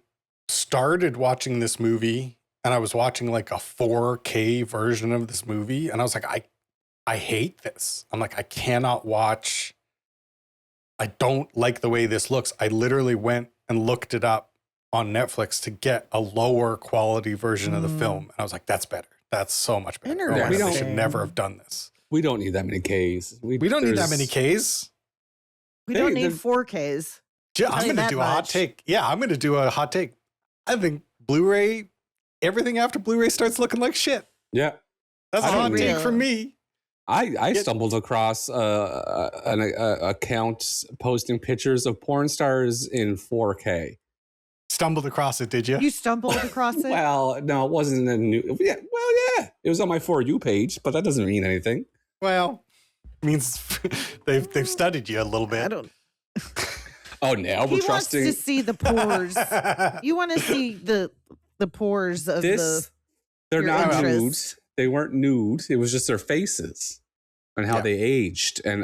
started watching this movie and I was watching like a 4K version of this movie and I was like, I hate this. I'm like, I cannot watch. I don't like the way this looks. I literally went and looked it up on Netflix to get a lower quality version of the film. And I was like, that's better. That's so much better. Oh my God, they should Interesting. never have done this. We don't need that many Ks. We don't need that many Ks. We don't Hey, need 4Ks. Yeah, Tell I'm you going to that do a hot much. take. Yeah, I'm going to do a hot take. I think Blu-ray, everything after Blu-ray starts looking like shit. Yeah. That's a I hot don't take know. from me. I stumbled across an account posting pictures of porn stars in 4K. Stumbled across it, did you? You stumbled across it. Well, no, it wasn't a new. Yeah, it was on my For You page, but that doesn't mean anything. Well, it means they've studied you a little I bit. don't. Oh, now He we're wants trusting to see the pores. You want to see the pores of this. They're your not nude. interests. They weren't nude. It was just their faces and how Yeah. they aged. And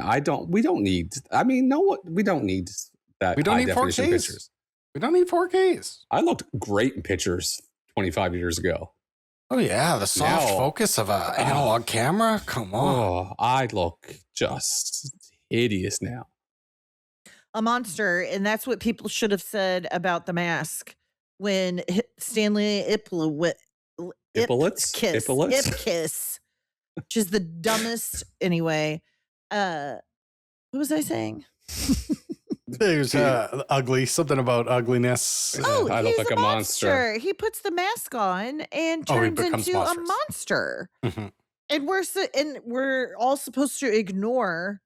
we don't need. I mean, we don't need that. We don't high need definition 4Ks. pictures. We don't need 4Ks. I looked great in pictures 25 years ago. Oh yeah, the soft Now- focus of an analog camera. Come on. Oh, I look just hideous now. a monster, and that's what people should have said about The Mask when Stanley Ipolis? Ipkiss, which is the dumbest anyway. What was I saying? There's ugly, something about ugliness. Oh, I he's look like a a monster. He puts the mask on and Oh, he turns becomes into monstrous. a monster. Mhm. And we're all supposed to ignore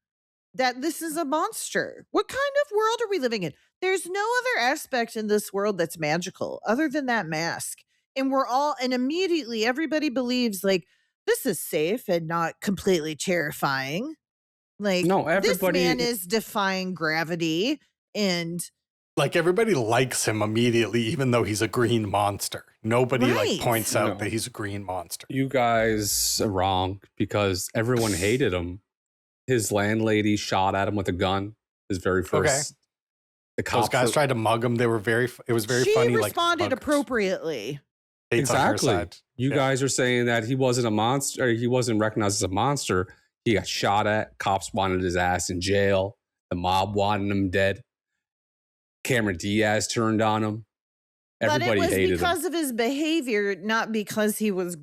that this is a monster. What kind of world are we living in? There's no other aspect in this world that's magical other than that mask. And immediately everybody believes like this is safe and not completely terrifying. Like No, everybody. this man is defying gravity and Like everybody likes him immediately, even though he's a green monster. Nobody Right. like points out No. that he's a green monster. You guys are wrong because everyone hated him. His landlady shot at him with a gun. His very first. The Those cops guys tried to mug him. They were it was very she funny. responded like muggers. appropriately. Hates on her Exactly. side. You Yeah. guys are saying that he wasn't a monster. Or he wasn't recognized as a monster. He got shot at. Cops wanted his ass in jail. The mob wanted him dead. Cameron Diaz turned on him. Everybody but it was hated him. because of his behavior, not because he was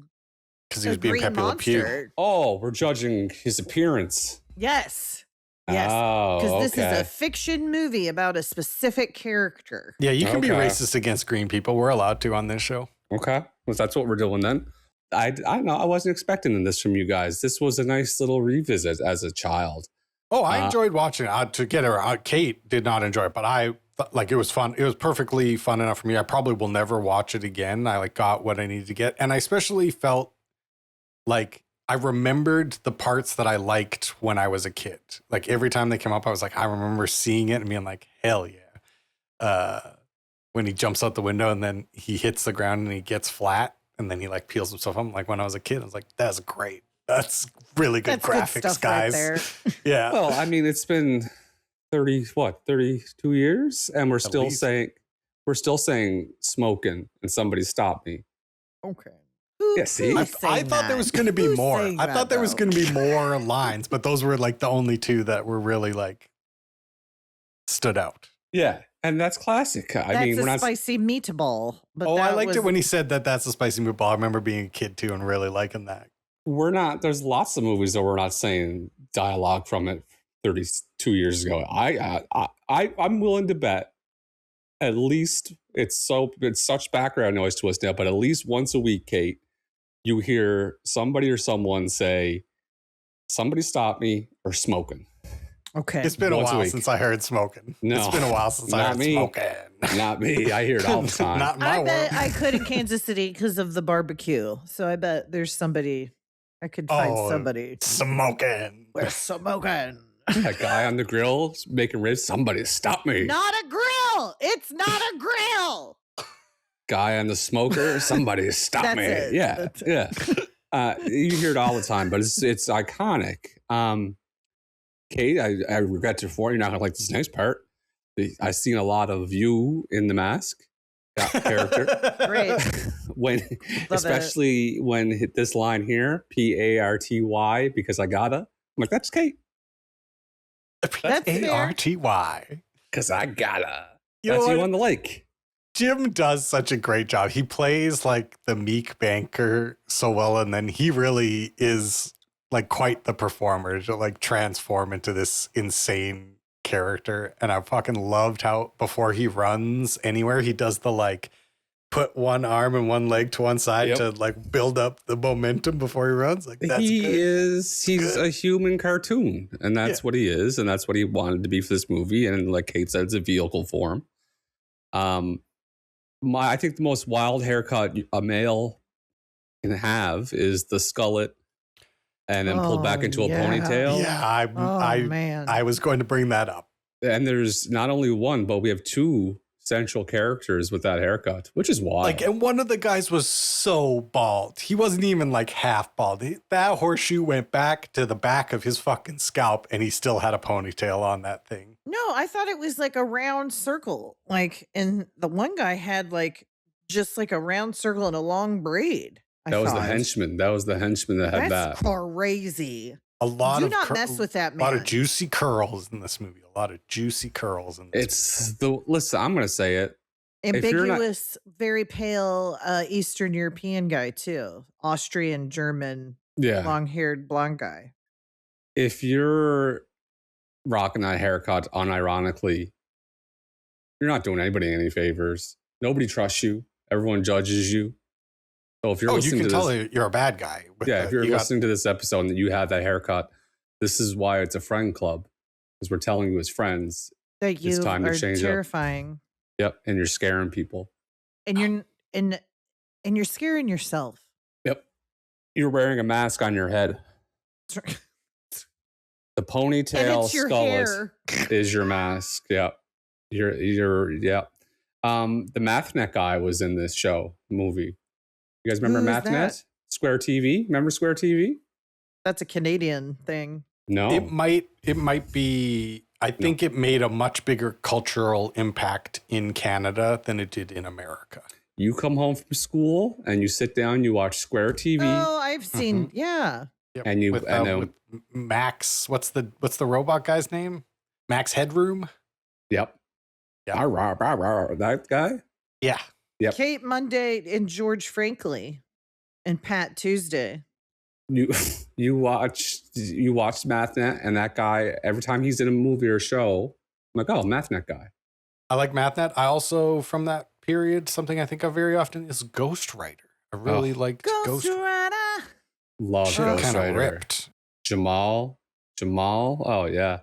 Because he a was being great Pepe Le Pew. monster. Oh, we're judging his appearance. Yes. Yes. Oh, Because this okay. is a fiction movie about a specific character. Yeah, you can be Okay. racist against green people. We're allowed to on this show. Okay, well, that's what we're doing then. I don't know. I wasn't expecting this from you guys. This was a nice little revisit as a child. Oh, I enjoyed watching it. To get her, Kate did not enjoy it, but it was fun. It was perfectly fun enough for me. I probably will never watch it again. I got what I needed to get, and I especially felt like I remembered the parts that I liked when I was a kid. Like every time they came up, I was like, I remember seeing it and being like, hell yeah. When he jumps out the window and then he hits the ground and he gets flat and then he like peels himself up. Like when I was a kid, I was like, that's great. That's really good That's graphics, good stuff guys. right there. Yeah. Well, I mean, it's been 32 years, and we're still least. saying smoking, and somebody stopped me. Okay. Yeah, see? I thought there was going to be more. I thought there was going to be more lines, but those were like the only two that were really like stood out. Yeah, and that's classic. That's we're a not. spicy meatball. But Oh, I that liked was, it when he said that that's a spicy meatball. I remember being a kid too and really liking that. We're not. There's lots of movies that we're not saying dialogue from it 32 years ago. I'm willing to bet at least it's such background noise to us now, but at least once a week, Kate, you hear somebody or someone say, "Somebody stop me," or "smoking." Okay. It's been a Once a while week. since I heard smoking. No, It's been a while since I not heard me. smoking. Not me. I hear it all the time. Not in my I bet world. I could in Kansas City because of the barbecue. So I bet there's somebody I could find Oh, somebody. Smoking. We're smoking. That guy on the grill making ribs. Somebody stop me. Not a grill. It's not a grill. Guy on the smoker. Somebody stop That's me. it. Yeah, That's it. yeah. You hear it all the time, but it's iconic. Kate, I regret to inform you, you're not gonna like this next part. I've seen a lot of you in the mask. That character. Great. When, especially when hit this line here, PARTY, because I gotta. I'm like, that's Kate. That's fair. ARTY. Because I gotta. You know That's you what? on the lake. Jim does such a great job. He plays like the meek banker so well, and then he really is like quite the performer to like transform into this insane character. And I fucking loved how before he runs anywhere, he does the like put one arm and one leg to one side to like build up the momentum before he runs. Like that's he's good. a human cartoon, and that's what he is, and that's what he wanted to be for this movie. And like Kate said, it's a vehicle for him. I think the most wild haircut a male can have is the skullet and then pulled back into a ponytail. Yeah, man. I was going to bring that up. And there's not only one, but we have two central characters with that haircut, which is wild. Like, and one of the guys was so bald. He wasn't even like half bald. That horseshoe went back to the back of his fucking scalp, and he still had a ponytail on that thing. No, I thought it was like a round circle. Like, and the one guy had like just like a round circle and a long braid. that was the henchman. That was the henchman that had That's that. crazy. A lot Do of not mess with that A lot man. of juicy curls in this movie. A lot of juicy curls in this Listen, I'm gonna say it. If you're not- Ambiguous, very pale Eastern European guy too. Austrian, German, Yeah. long-haired blonde guy. If you're rocking that haircut unironically, you're not doing anybody any favors. Nobody trusts you. Everyone judges you. So if you're you listening can to tell this, you're a bad guy. if you're listening to this episode and you have that haircut, this is why it's a friend club. Because we're telling you as friends, That you time to are change up. terrifying. yep, and you're scaring people. And you're and you're scaring yourself. Yep. You're wearing a mask on your head. The And ponytail it's your skullet hair. is your mask. Yep. Yep. The MathNet guy was in this movie. You guys remember Who is MathNet? that? Square TV? Remember Square TV? That's a Canadian thing. No. It might be. I think it made a much bigger cultural impact in Canada than it did in America. You come home from school and you sit down, you watch Square TV, Oh, I've seen. Yeah. Yep. and you with, and then with Max. What's the robot guy's name? Max Headroom. yep. Yeah. That guy? Yeah. Yep. Kate Monday and George Franklin and Pat Tuesday. You watched MathNet, and that guy, every time he's in a movie or show, I'm like, oh, MathNet guy. I like MathNet. I also, from that period, something I think of very often is Ghostwriter. I really liked Ghost Ghost Rider. Love Kind of Ghostwriter. ripped. Jamal. Oh yeah.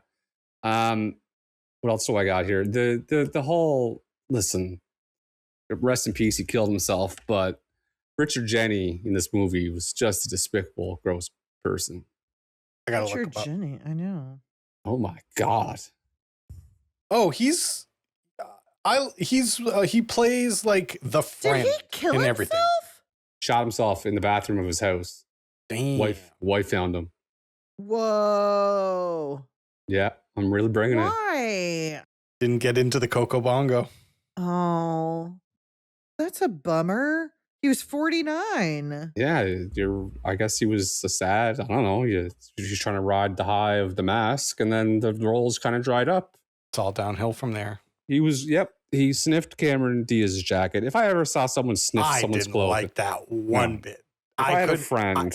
What else do I got here? The whole listen. Rest in peace. He killed himself, but Richard Jenny in this movie was just a despicable, gross person. I gotta Richard look him up. Jenny. I know. Oh my god. Oh, he plays like the Did friend he kill in himself? everything. Shot himself in the bathroom of his house. Damn. Wife found him. Whoa. Yeah, I'm really bringing it. Why? Didn't get into the Coco Bongo. Oh, that's a bummer. He was 49. Yeah, I guess he was sad. I don't know. He's trying to ride the high of the mask, and then the roles kind of dried up. It's all downhill from there. He sniffed Cameron Diaz's jacket. If I ever saw someone sniff I someone's didn't clothes, like that one No. bit. if I had a friend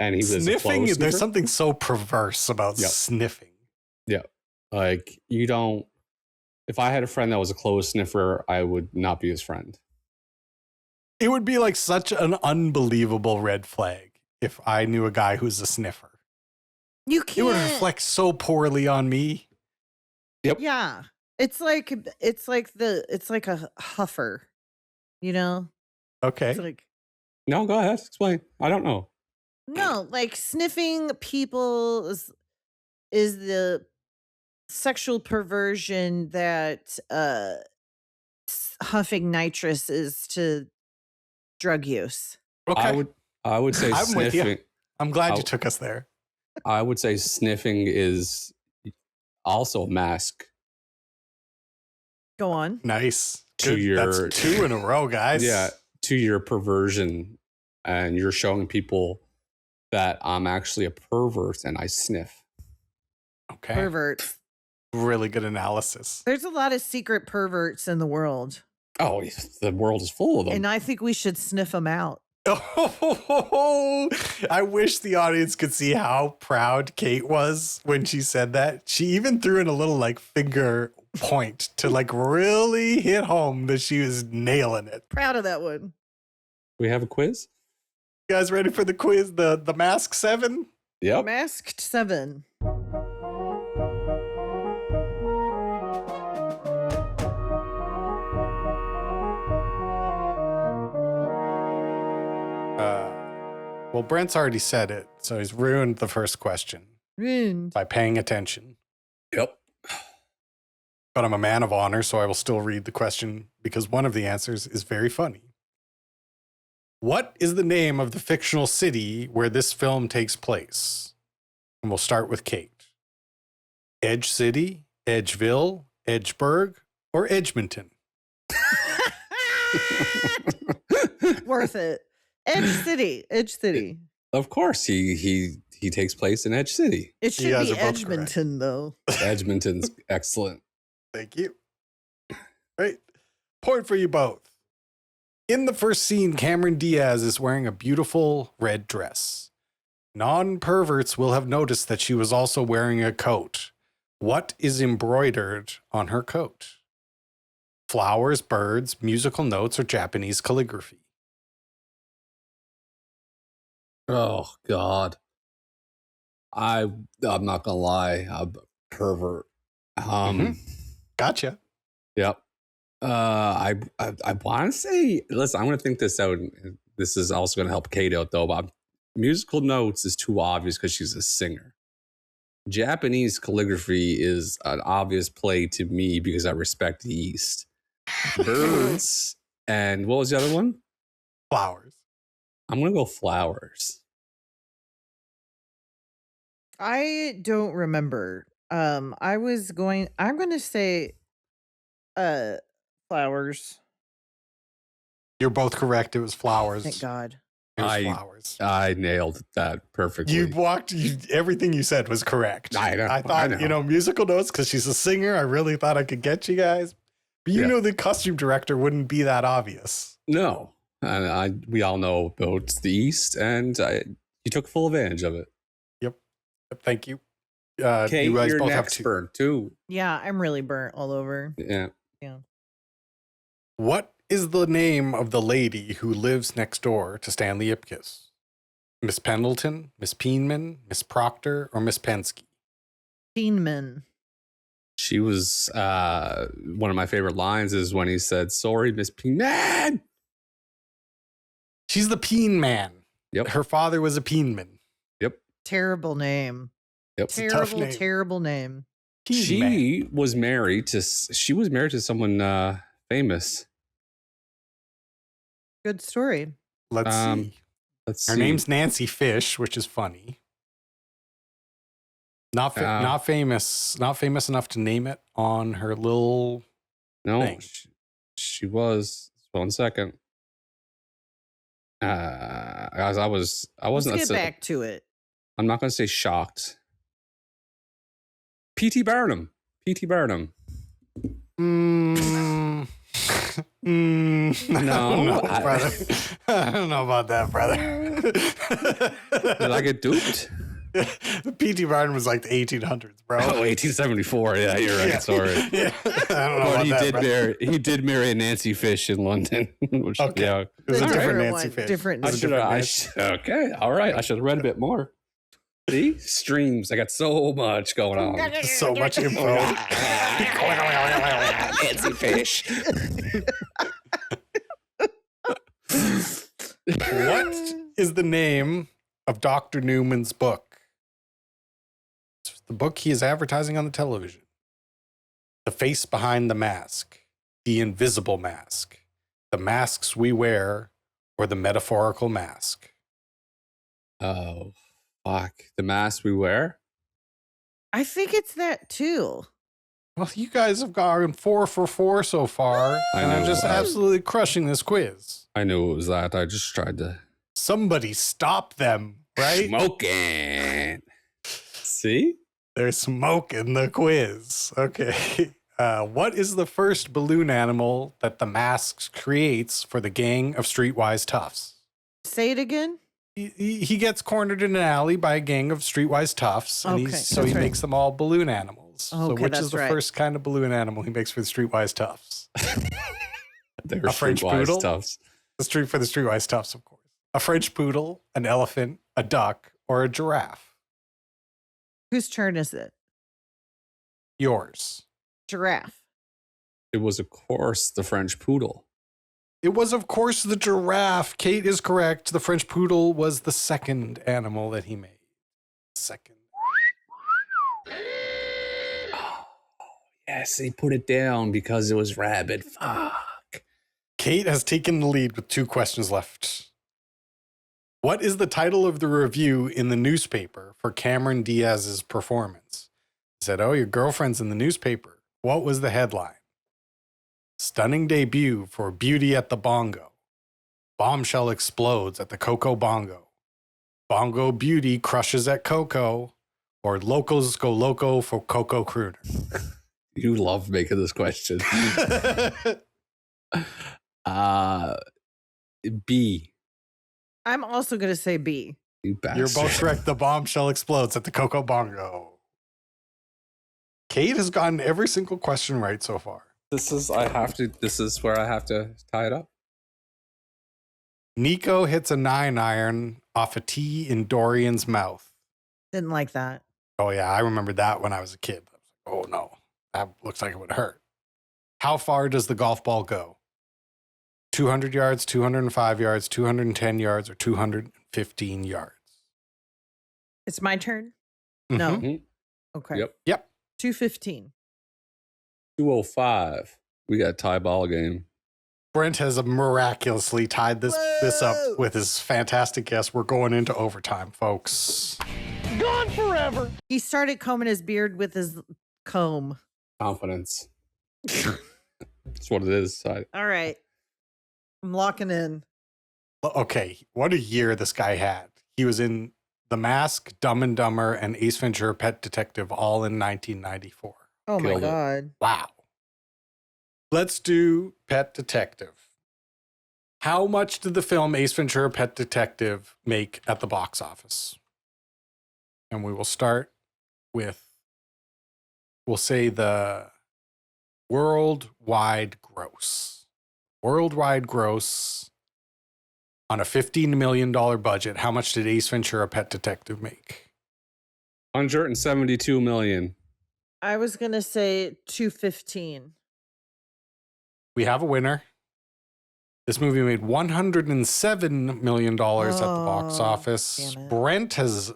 and he was a sniffing. clothes sniffer, There's something so perverse about Yep. sniffing. like you don't. If I had a friend that was a clothes sniffer, I would not be his friend. It would be like such an unbelievable red flag if I knew a guy who's a sniffer. You It would can't. reflect so poorly on me. Yeah. It's like a huffer. You know? Okay. It's like No, go ahead. Explain. I don't know. no, like sniffing people's is the sexual perversion that huffing nitrous is to drug use? Okay. I would say I'm with you. sniffing. I'm glad I- you took us there. I would say sniffing is also a mask. Go on. Nice. To Good. your- That's 2 in a row, guys. Yeah, to your perversion, and you're showing people that I'm actually a pervert and I sniff. Okay. Perverts. Really good analysis. There's a lot of secret perverts in the world, Oh, the world is full of them. and I think we should sniff them out. Oh, I wish the audience could see how proud Kate was when she said that. She even threw in a little like finger point to like really hit home that she was nailing it. Proud of that one. We have a quiz? You guys ready for the quiz? The Mask 7? Yep. Masked 7. Well, Brent's already said it, so he's ruined the first question Ruined. by paying attention. Yep. But I'm a man of honor, so I will still read the question because one of the answers is very funny. What is the name of the fictional city where this film takes place? And we'll start with Kate. Edge City, Edgeville, Edgeburg, or Edgemonton? Worth it. Edge City. Edge City. Of course, he takes place in Edge City. It should guys be are both correct. Edgemonton, though. Edgemonton's excellent. Thank you. Right. Point for you both. In the first scene, Cameron Diaz is wearing a beautiful red dress. Non-perverts will have noticed that she was also wearing a coat. What is embroidered on her coat? Flowers, birds, musical notes, or Japanese calligraphy? Oh God. I'm not gonna lie, I'm a pervert. Gotcha. Yep. I want to say, listen, I'm going to think this out. And this is also going to help Kate out, though. But musical notes is too obvious because she's a singer. Japanese calligraphy is an obvious play to me because I respect the East. Birds and what was the other one? Flowers. I'm going to go flowers. I don't remember. I'm going to say flowers. You're both correct. It was flowers. Thank God. It was I- flowers. I nailed that perfectly. Everything you said was correct. I know, I thought, I know. musical notes, because she's a singer, I really thought I could get you guys. But you Yeah. know the costume director wouldn't be that obvious. No. And we all know about the East, and you took full advantage of it. Thank you. Kate, you guys you're both have next, two. Bird, too. Yeah, I'm really burnt all over. Yeah. What is the name of the lady who lives next door to Stanley Ipkiss? Miss Pendleton, Miss Peenman, Miss Proctor, or Miss Penske? Fiendman. She was one of my favorite lines is when he said, "Sorry, Miss Peenman." She's the Peen Man. Yep. Her father was a Peenman. Terrible name. Yep. a tough name. Terrible name. Peen Man. She was married to someone famous. Good story. Let's see. Let's Her see. name's Nancy Fish, which is funny. Not famous enough to name it on her little no. thing. She was. 1 second. Guys, I wasn't. Let's get back to it. I'm not going to say shocked. P.T. Barnum. P.T. Barnum. No, No, brother. I don't know about that, brother. Did I get duped? The P.T. Barnum was like the 1800s, bro. Oh, 1874. Yeah, you're right. Yeah. Sorry. Yeah. I don't know But about that, brother. he did marry a Nancy Fish in London. Which, Okay. yeah. It was a The different different Nancy one, Fish. different It was a different Nancy. Okay. All right. I should have read a bit more. See? Streams. I got so much going on. So much info. Nancy Fish. What is the name of Dr. Newman's book? the book he is advertising on the television. The face behind the mask, the invisible mask, the masks we wear, or the metaphorical mask. Oh, fuck. The mask we wear? I think it's that too. Well, you guys have gone 4 for 4 so far, and I'm know. just absolutely crushing this quiz. I knew it was that. I just tried to. Somebody stop them, right? Smoking. See? There's smoke in the quiz. Okay. What is the first balloon animal that the mask creates for the gang of streetwise toughs? Say it again. He gets cornered in an alley by a gang of streetwise toughs, and Okay, he that's right. makes them all balloon animals. So Okay, which that's is the right. first kind of balloon animal he makes for the streetwise toughs? They were A French streetwise poodle? toughs. For the streetwise toughs, of course. A French poodle, an elephant, a duck, or a giraffe? Whose turn is it? Yours. Giraffe. It was, of course, the French poodle. It was, of course, the giraffe. Kate is correct. The French poodle was the second animal that he made. Second. Yes, he put it down because it was rabid. Fuck. Kate has taken the lead with 2 questions left. What is the title of the review in the newspaper for Cameron Diaz's performance? He said, "Oh, your girlfriend's in the newspaper." What was the headline? Stunning debut for Beauty at the Bongo. Bombshell explodes at the Coco Bongo. Bongo Beauty crushes at Coco. Or locals go loco for Coco Crooner. You love making this question. B. I'm also going to say B. You bastard. You're both correct. The bombshell explodes at the Coco Bongo. Kate has gotten every single question right so far. This is where I have to tie it up. Nico hits a 9-iron off a tee in Dorian's mouth. Didn't like that. Oh, yeah. I remember that when I was a kid. I was like, oh, no. That looks like it would hurt. How far does the golf ball go? 200 yards, 205 yards, 210 yards, or 215 yards? It's my turn? No. Mhm. Mhm. Okay. Yep. 215. 205. We got a tie ball game. Brent has miraculously tied this up Whoa. with his fantastic guess. We're going into overtime, folks. Gone forever. He started combing his beard with his comb. Confidence. That's what it is. All right. I'm locking in. Okay, what a year this guy had. He was in The Mask, Dumb and Dumber, and Ace Ventura: Pet Detective all in 1994. Oh my Killed it. God. Wow. Let's do Pet Detective. How much did the film Ace Ventura: Pet Detective make at the box office? And we will start with, we'll say the worldwide gross. Worldwide gross on a $15 million budget. How much did Ace Ventura: Pet Detective make? 172 million. I was going to say 215. We have a winner. This movie made $107 million at the box Oh, office. damn it. Brent has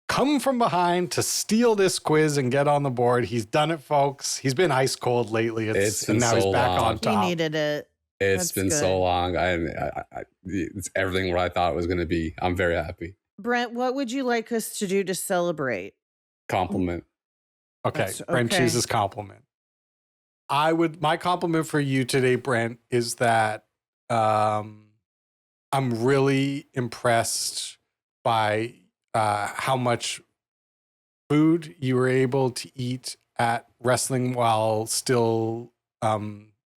come from behind to steal this quiz and get on the board. He's done it, folks. He's been ice cold lately. It's been and now so he's back long. on He top. needed it. It's That's been good. so long. It's everything what I thought it was going to be. I'm very happy. Brent, what would you like us to do to celebrate? Compliment. Okay, That's Brent okay. chooses compliment. My compliment for you today, Brent, is that I'm really impressed by how much food you were able to eat at wrestling while still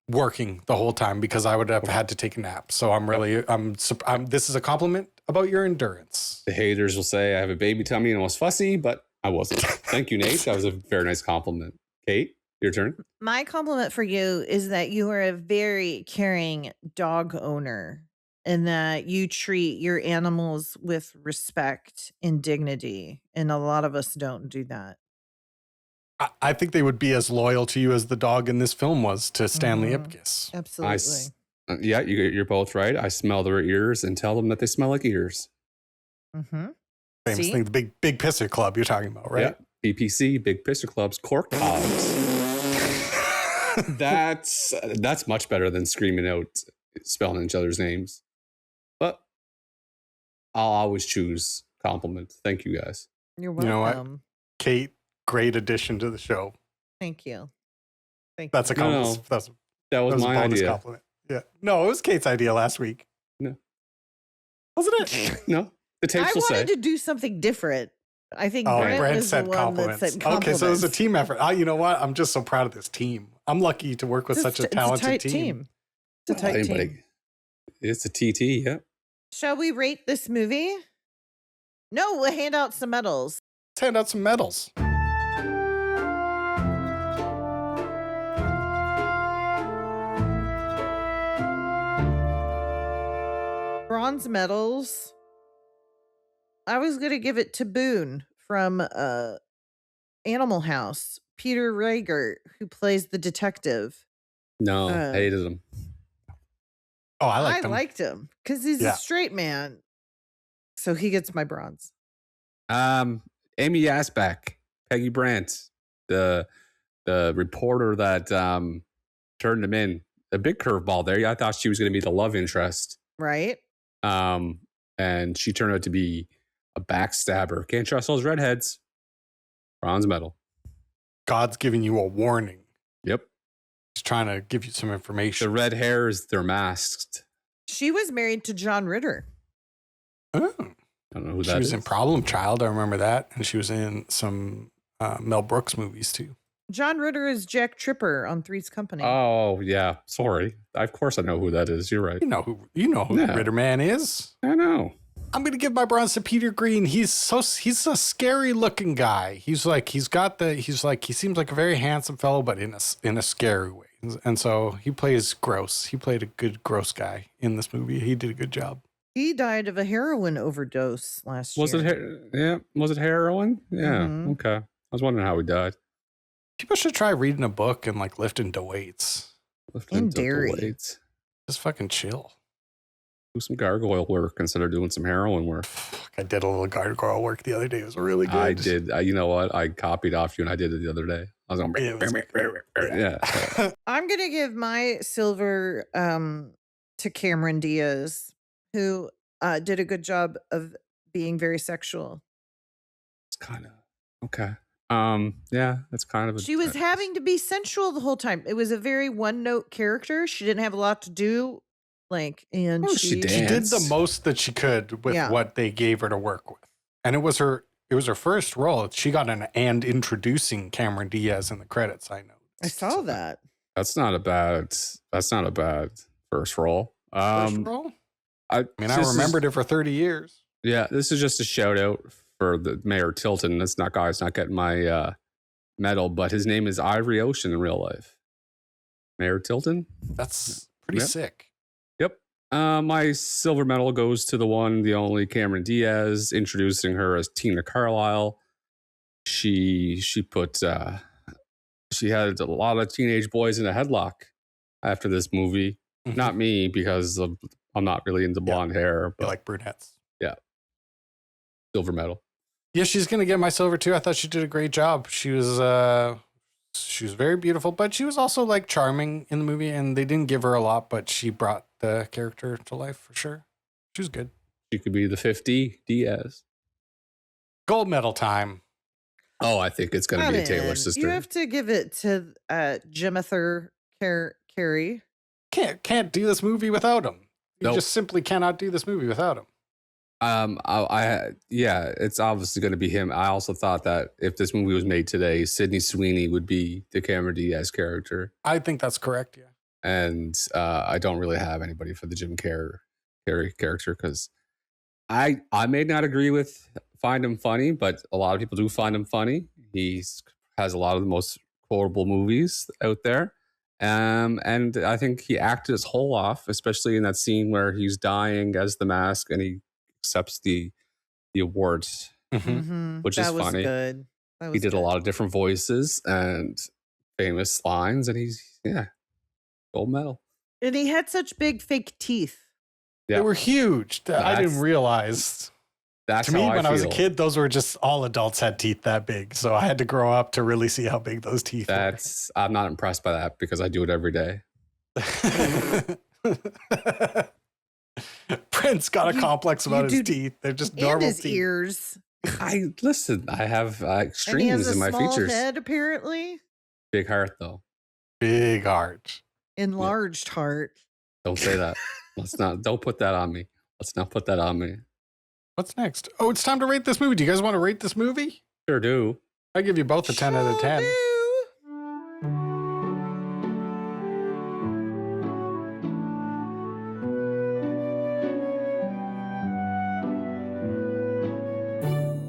working the whole time, because I would have had to take a nap. So this is a compliment about your endurance. The haters will say I have a baby tummy and I was fussy, but I wasn't. Thank you, Nate. That was a very nice compliment. Kate, your turn. My compliment for you is that you are a very caring dog owner and that you treat your animals with respect and dignity. And a lot of us don't do that. I think they would be as loyal to you as the dog in this film was to Stanley Mhm. Ipkiss. Absolutely. Yeah, you're both right. I smell their ears and tell them that they smell like ears. Mm-hmm. Famous See? thing, the big pisser club you're talking about, right? BPC, Big Picture Club's Cork Pops. That's much better than screaming out, spelling each other's names. But I'll always choose compliment. Thank you, guys. You're You know welcome. what? Kate, great addition to the show. Thank you. Thank That's you. a compliment. No. That That was was a my bonus idea. compliment. Yeah. No, it was Kate's idea last week. No. Wasn't it? No, the I tapes will say. wanted to do something different. I think Oh, Brent Brent was said the one compliments. that said compliments. Okay, so it was a team effort. You know what? I'm just so proud of this team. I'm lucky to work with such a talented tight team. It's a tight team. It's a TT, yeah. Shall we rate this movie? No, we'll hand out some medals. Let's hand out some medals. Bronze medals. I was going to give it to Boone from Animal House, Peter Rager, who plays the detective. No, hated him. Oh, I liked him. him because he's a straight man. So he gets my bronze. Amy Asbeck, Peggy Brandt, the reporter that turned him in. A big curveball there. I thought she was going to be the love interest. Right? And she turned out to be a backstabber. Can't trust those redheads. Bronze medal. God's giving you a warning. Yep. He's trying to give you some information. The red hairs, they're masked. She was married to John Ritter. Oh. I don't know who that is. She was in Problem Child. I remember that. And she was in some Mel Brooks movies too. John Ritter is Jack Tripper on Three's Company. Oh, yeah. Sorry. Of course I know who that is. You're right. You know who the Ritter Man is. I know. I'm gonna give my bronze to Peter Green. He's a scary looking guy. He seems like a very handsome fellow, but in a scary way. And so he plays gross. He played a good gross guy in this movie. He did a good job. He died of a heroin overdose last year. Was it heroin? Yeah. Mhm. Okay. I was wondering how he died. People should try reading a book and like lifting to weights. And dairy. Weights. Just fucking chill. Do some gargoyle work instead of doing some heroin work. I did a little gargoyle work the other day. It was really good. I did. You know what? I copied off you and I did it the other day. I was going, yeah. I'm going to give my silver to Cameron Diaz, who did a good job of being very sexual. It's kind of, okay. Yeah, that's kind of She was having to be sensual the whole time. It was a very one-note character. She didn't have a lot to do. She did the most that she could with what they gave her to work with. And it was her first role. She got an and introducing Cameron Diaz in the credits, I know. I saw that. That's not a bad first role. First role? I remembered it for 30 years. Yeah, this is just a shout out for the Mayor Tilton. That's not getting my medal, but his name is Ivory Ocean in real life. Mayor Tilton? That's pretty sick. Yep. My silver medal goes to the only Cameron Diaz, introducing her as Tina Carlisle. She had a lot of teenage boys in a headlock after this movie. Mm-hmm. Not me, because I'm not really into blonde hair. But I like brunettes. Yeah. Silver medal. Yeah, she's gonna get my silver too. I thought she did a great job. She was very beautiful, but she was also like charming in the movie, and they didn't give her a lot, but she brought the character to life for sure. She was good. She could be the 50 Diaz. Gold medal time. Oh, I think it's gonna be a Taylor sister. You have to give it to Jimother Carey. Can't do this movie without him. You just simply cannot do this movie without him. It's obviously going to be him. I also thought that if this movie was made today, Sydney Sweeney would be the Cameron Diaz character. I think that's correct. Yeah. And I don't really have anybody for the Jim Carrey character because I may not find him funny, but a lot of people do find him funny. He has a lot of the most quotable movies out there. And I think he acted his whole off, especially in that scene where he's dying as the mask and he accepts the awards, which is funny. Good. He did a lot of different voices and famous lines, and he's gold medal. And he had such big fake teeth. They were huge. I didn't realize. That's To me, how when I was a feel. kid, those were just all adults had teeth that big. So I had to grow up to really see how big those teeth I'm not impressed by that because I do it every day. were. Prince got a complex about his teeth. They're just and normal his teeth. ears. I have And he extremes has a in my small features. head, apparently. Big heart though. Big heart. Enlarged heart. Don't say that. Don't put that on me. Let's not put that on me. What's next? Oh, it's time to rate this movie. Do you guys want to rate this movie? Sure do. I give you both a 10 out of 10. Do.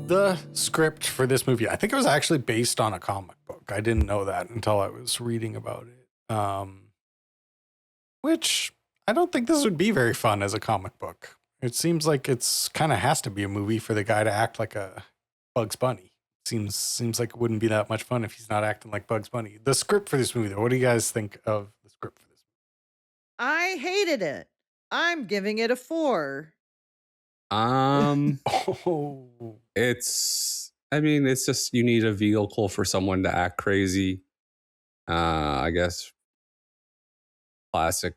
The script for this movie, I think it was actually based on a comic book. I didn't know that until I was reading about it. Which I don't think this would be very fun as a comic book. It seems like it's kind of has to be a movie for the guy to act like a Bugs Bunny. Seems like it wouldn't be that much fun if he's not acting like Bugs Bunny. The script for this movie, though, what do you guys think of the script for this I hated it. I'm giving it a 4. movie? It's just you need a vehicle for someone to act crazy. I guess classic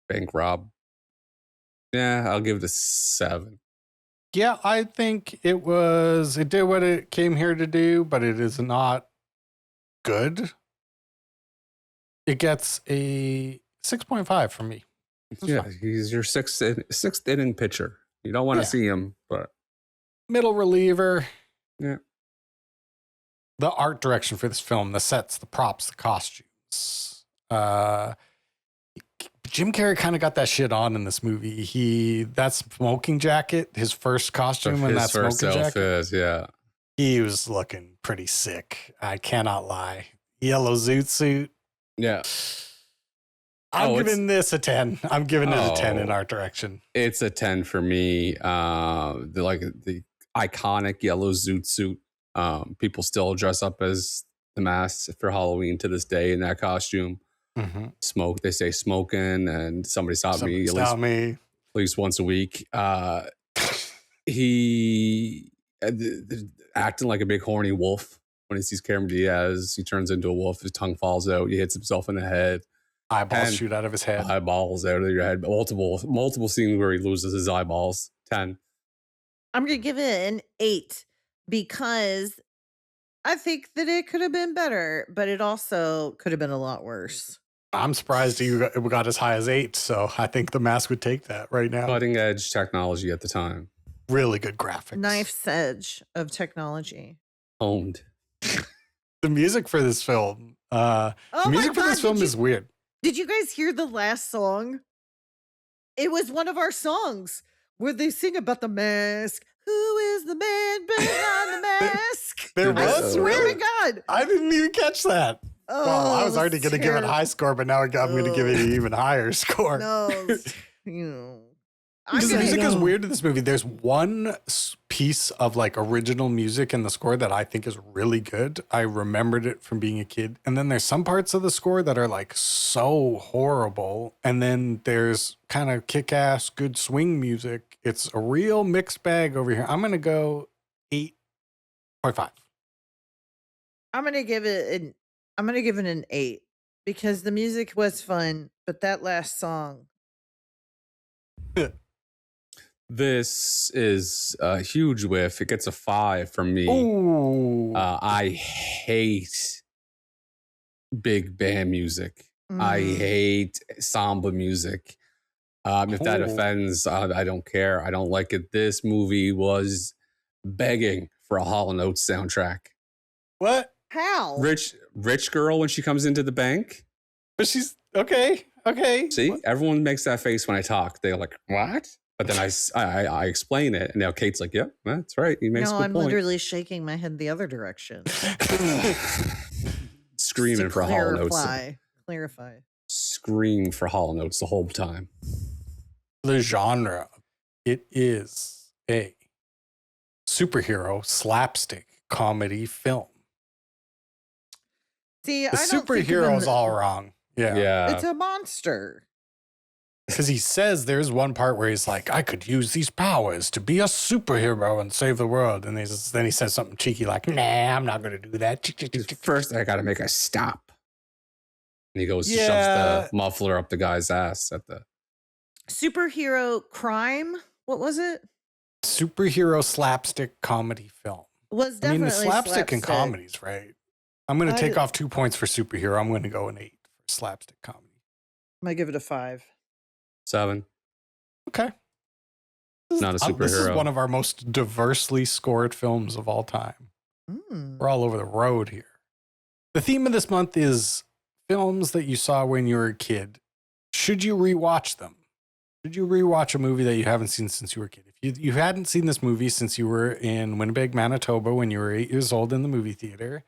bank rob. Yeah, I'll give it a 7. Yeah, I think it did what it came here to do, but it is not good. It gets a 6.5 from me. Yeah, he's your sixth inning pitcher. You don't want to see him, but Middle reliever. yeah. The art direction for this film, the sets, the props, the costumes. Jim Carrey kind of got that shit on in this movie. That smoking jacket, his first costume and that first smoking jacket. outfit, yeah. He was looking pretty sick. I cannot lie. Yellow zoot suit. Yeah. I'm giving this a 10. I'm giving it a 10 in Oh. art direction. It's a 10 for me. The iconic yellow zoot suit. People still dress up as the mask for Halloween to this day in that costume. Mm-hmm. Smoke. They say smoking, and somebody stopped me at least once a week. He acting like a big horny wolf. When he sees Cameron Diaz, he turns into a wolf. His tongue falls out. He hits himself in the head. Eyeballs shoot out of his head. Eyeballs out of your head. Multiple scenes where he loses his eyeballs. 10. I'm going to give it an 8 because I think that it could have been better, but it also could have been a lot worse. I'm surprised you got as high as 8, so I think the mask would take that right now. Cutting edge technology at the time. Really good graphics. Knife's edge of technology. Owned. The music for this film, the music for this film is weird. Did you guys hear the last song? It was one of our songs where they sing about the mask. Who is the man behind the mask? There I was? swear Really? to God. I didn't even catch that. Oh, Well, I was already going to give it a high score, but now I'm going to give it an even higher score. No, you know. Because the music is weird in this movie. There's one piece of like original music in the score that I think is really good. I remembered it from being a kid. And then there's some parts of the score that are like so horrible. And then there's kind of kick-ass, good swing music. It's a real mixed bag over here. I'm going to go 8.5. I'm gonna give it an 8 because the music was fun, but that last song. This is a huge whiff. It gets a 5 from me. Ooh. I hate big band music. I hate samba music. If that offends, I don't care. I don't like it. This movie was begging for a Hall & Oates soundtrack. What? How? Rich girl when she comes into the bank. But she's okay. See, What? everyone makes that face when I talk. They're like, "What?" But then I explain it, and now Kate's like, "Yep, yeah, that's right. You makes a good I'm point." literally shaking my head the other direction. Screaming To for Hall & Oates. Clarify. Scream for Hall & Oates the whole time. The genre, it is a superhero slapstick comedy film. See, The I don't think of superhero's them- all wrong. Yeah. Yeah. It's a monster. Because he says there's one part where he's like, I could use these powers to be a superhero and save the world. And then he says something cheeky like, nah, I'm not going to do that. First, I got to make a stop. And he goes, shoves the muffler up the guy's ass at the Superhero crime. What was it? Superhero slapstick comedy film. Was definitely the slapstick in comedies, right? I'm going to take off 2 points for superhero. I'm going to go an 8 for slapstick comedy. I'm going to give it a 5. 7. Okay. Not a superhero. This is one of our most diversely scored films of all time. We're all over the road here. The theme of this month is films that you saw when you were a kid. Should you rewatch them? Should you rewatch a movie that you haven't seen since you were a kid? If you hadn't seen this movie since you were in Winnipeg, Manitoba, when you were 8 years old in the movie theater,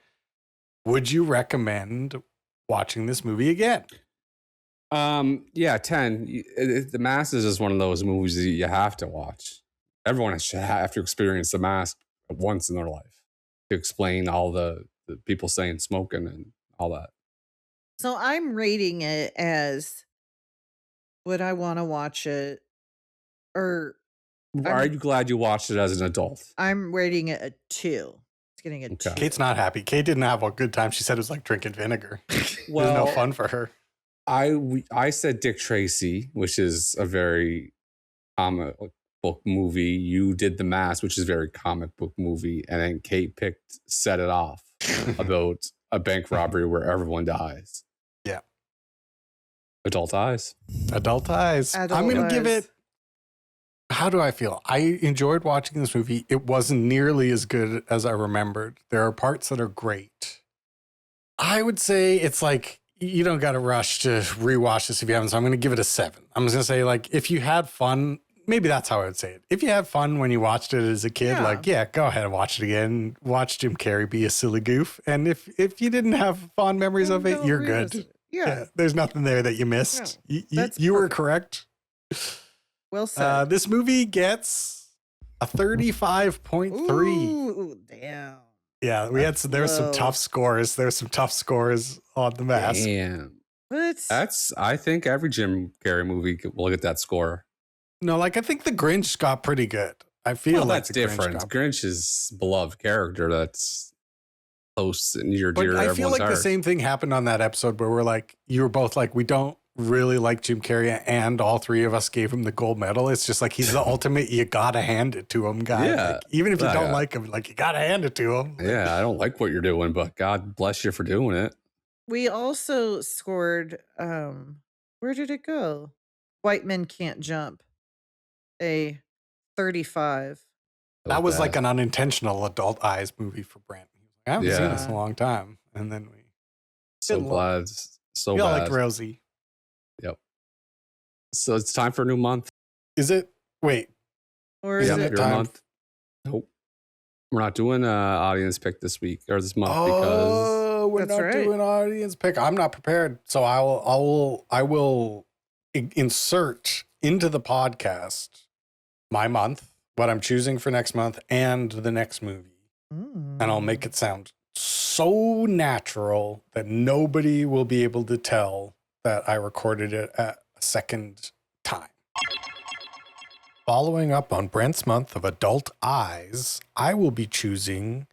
would you recommend watching this movie again? Yeah, 10. The Mask is just one of those movies that you have to watch. Everyone should have to experience The Mask once in their life to explain all the people saying smoking and all that. So I'm rating it as, would I want to watch it? Or are you glad you watched it as an adult? I'm rating it a 2. It's getting a 2. Kate's not happy. Kate didn't have a good time. She said it was like drinking vinegar. Well, it was no fun for her. I said Dick Tracy, which is a very comic book movie. You did The Mask, which is a very comic book movie. And then Kate picked Set It Off about a bank robbery where everyone dies. Yeah. Adult eyes. Adult eyes. I'm going to give it. How do I feel? I enjoyed watching this movie. It wasn't nearly as good as I remembered. There are parts that are great. I would say it's like, you don't got to rush to rewatch this if you haven't. So I'm going to give it a 7. I'm just going to say, like, if you had fun, maybe that's how I would say it. If you had fun when you watched it as a kid, go ahead and watch it again. Watch Jim Carrey be a silly goof. And if you didn't have fond memories of it, you're good. Yeah. There's nothing there that you missed. No, you were correct. Well said. This movie gets a 35.3. Ooh, damn. Yeah, there were some tough scores. There's some tough scores on The Mask. Damn. I think every Jim Carrey movie will get that score. No, I think The Grinch got pretty good. I feel like that's different. Grinch is beloved character that's close and near dear to everyone's heart. I feel like the same thing happened on that episode where we're like, you were both like, we don't really like Jim Carrey, and all 3 of us gave him the gold medal. It's just like, he's the ultimate, you gotta hand it to him guy. Yeah. Like, even if you don't like him, like, you gotta hand it to him. Yeah, I don't like what you're doing, but God bless you for doing it. We also scored, where did it go? White Men Can't Jump, a 35. That was like an unintentional adult eyes movie for Brent. I haven't seen this in a long time. And then we glad. So we all bad. liked Rosie. Yep. So it's time for a new month. Is it? Wait. Or is it time? Month? Nope. We're not doing audience pick this week or this month because we're not doing audience pick. I'm not prepared, so I will insert into the podcast my month, what I'm choosing for next month, and the next movie, and I'll make it sound so natural that nobody will be able to tell that I recorded it a second time. Following up on Brent's month of adult eyes, I will be choosing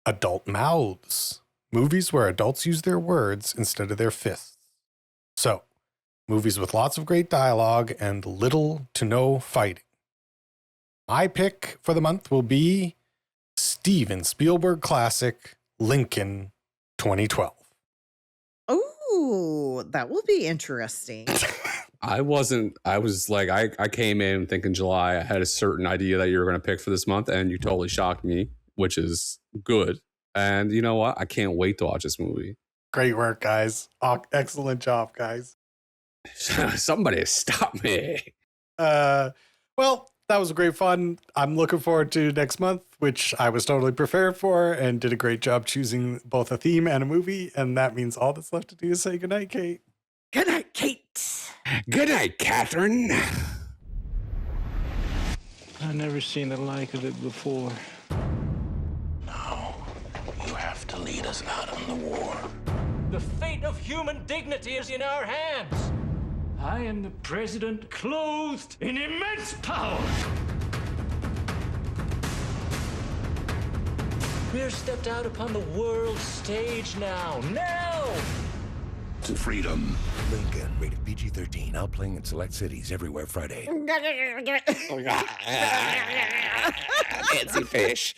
adult mouths, movies where adults use their words instead of their fists. So, movies with lots of great dialogue and little to no fighting. My pick for the month will be Steven Spielberg classic Lincoln 2012. Oh, that will be interesting. I came in thinking July. I had a certain idea that you were going to pick for this month, and you totally shocked me, which is good. And you know what? I can't wait to watch this movie. Great work, guys. Oh, excellent job, guys. Somebody stop me. Well, that was great fun. I'm looking forward to next month, which I was totally prepared for and did a great job choosing both a theme and a movie. And that means all that's left to do is say goodnight, Kate. Good night, Kate. Good night, Catherine. I've never seen the like of it before. Now, you have to lead us out on the war. The fate of human dignity is in our hands. I am the president, clothed in immense power. We're stepped out upon the world stage now. Now! To freedom. Lincoln, rated PG-13, out playing in select cities everywhere Friday. Fancy fish.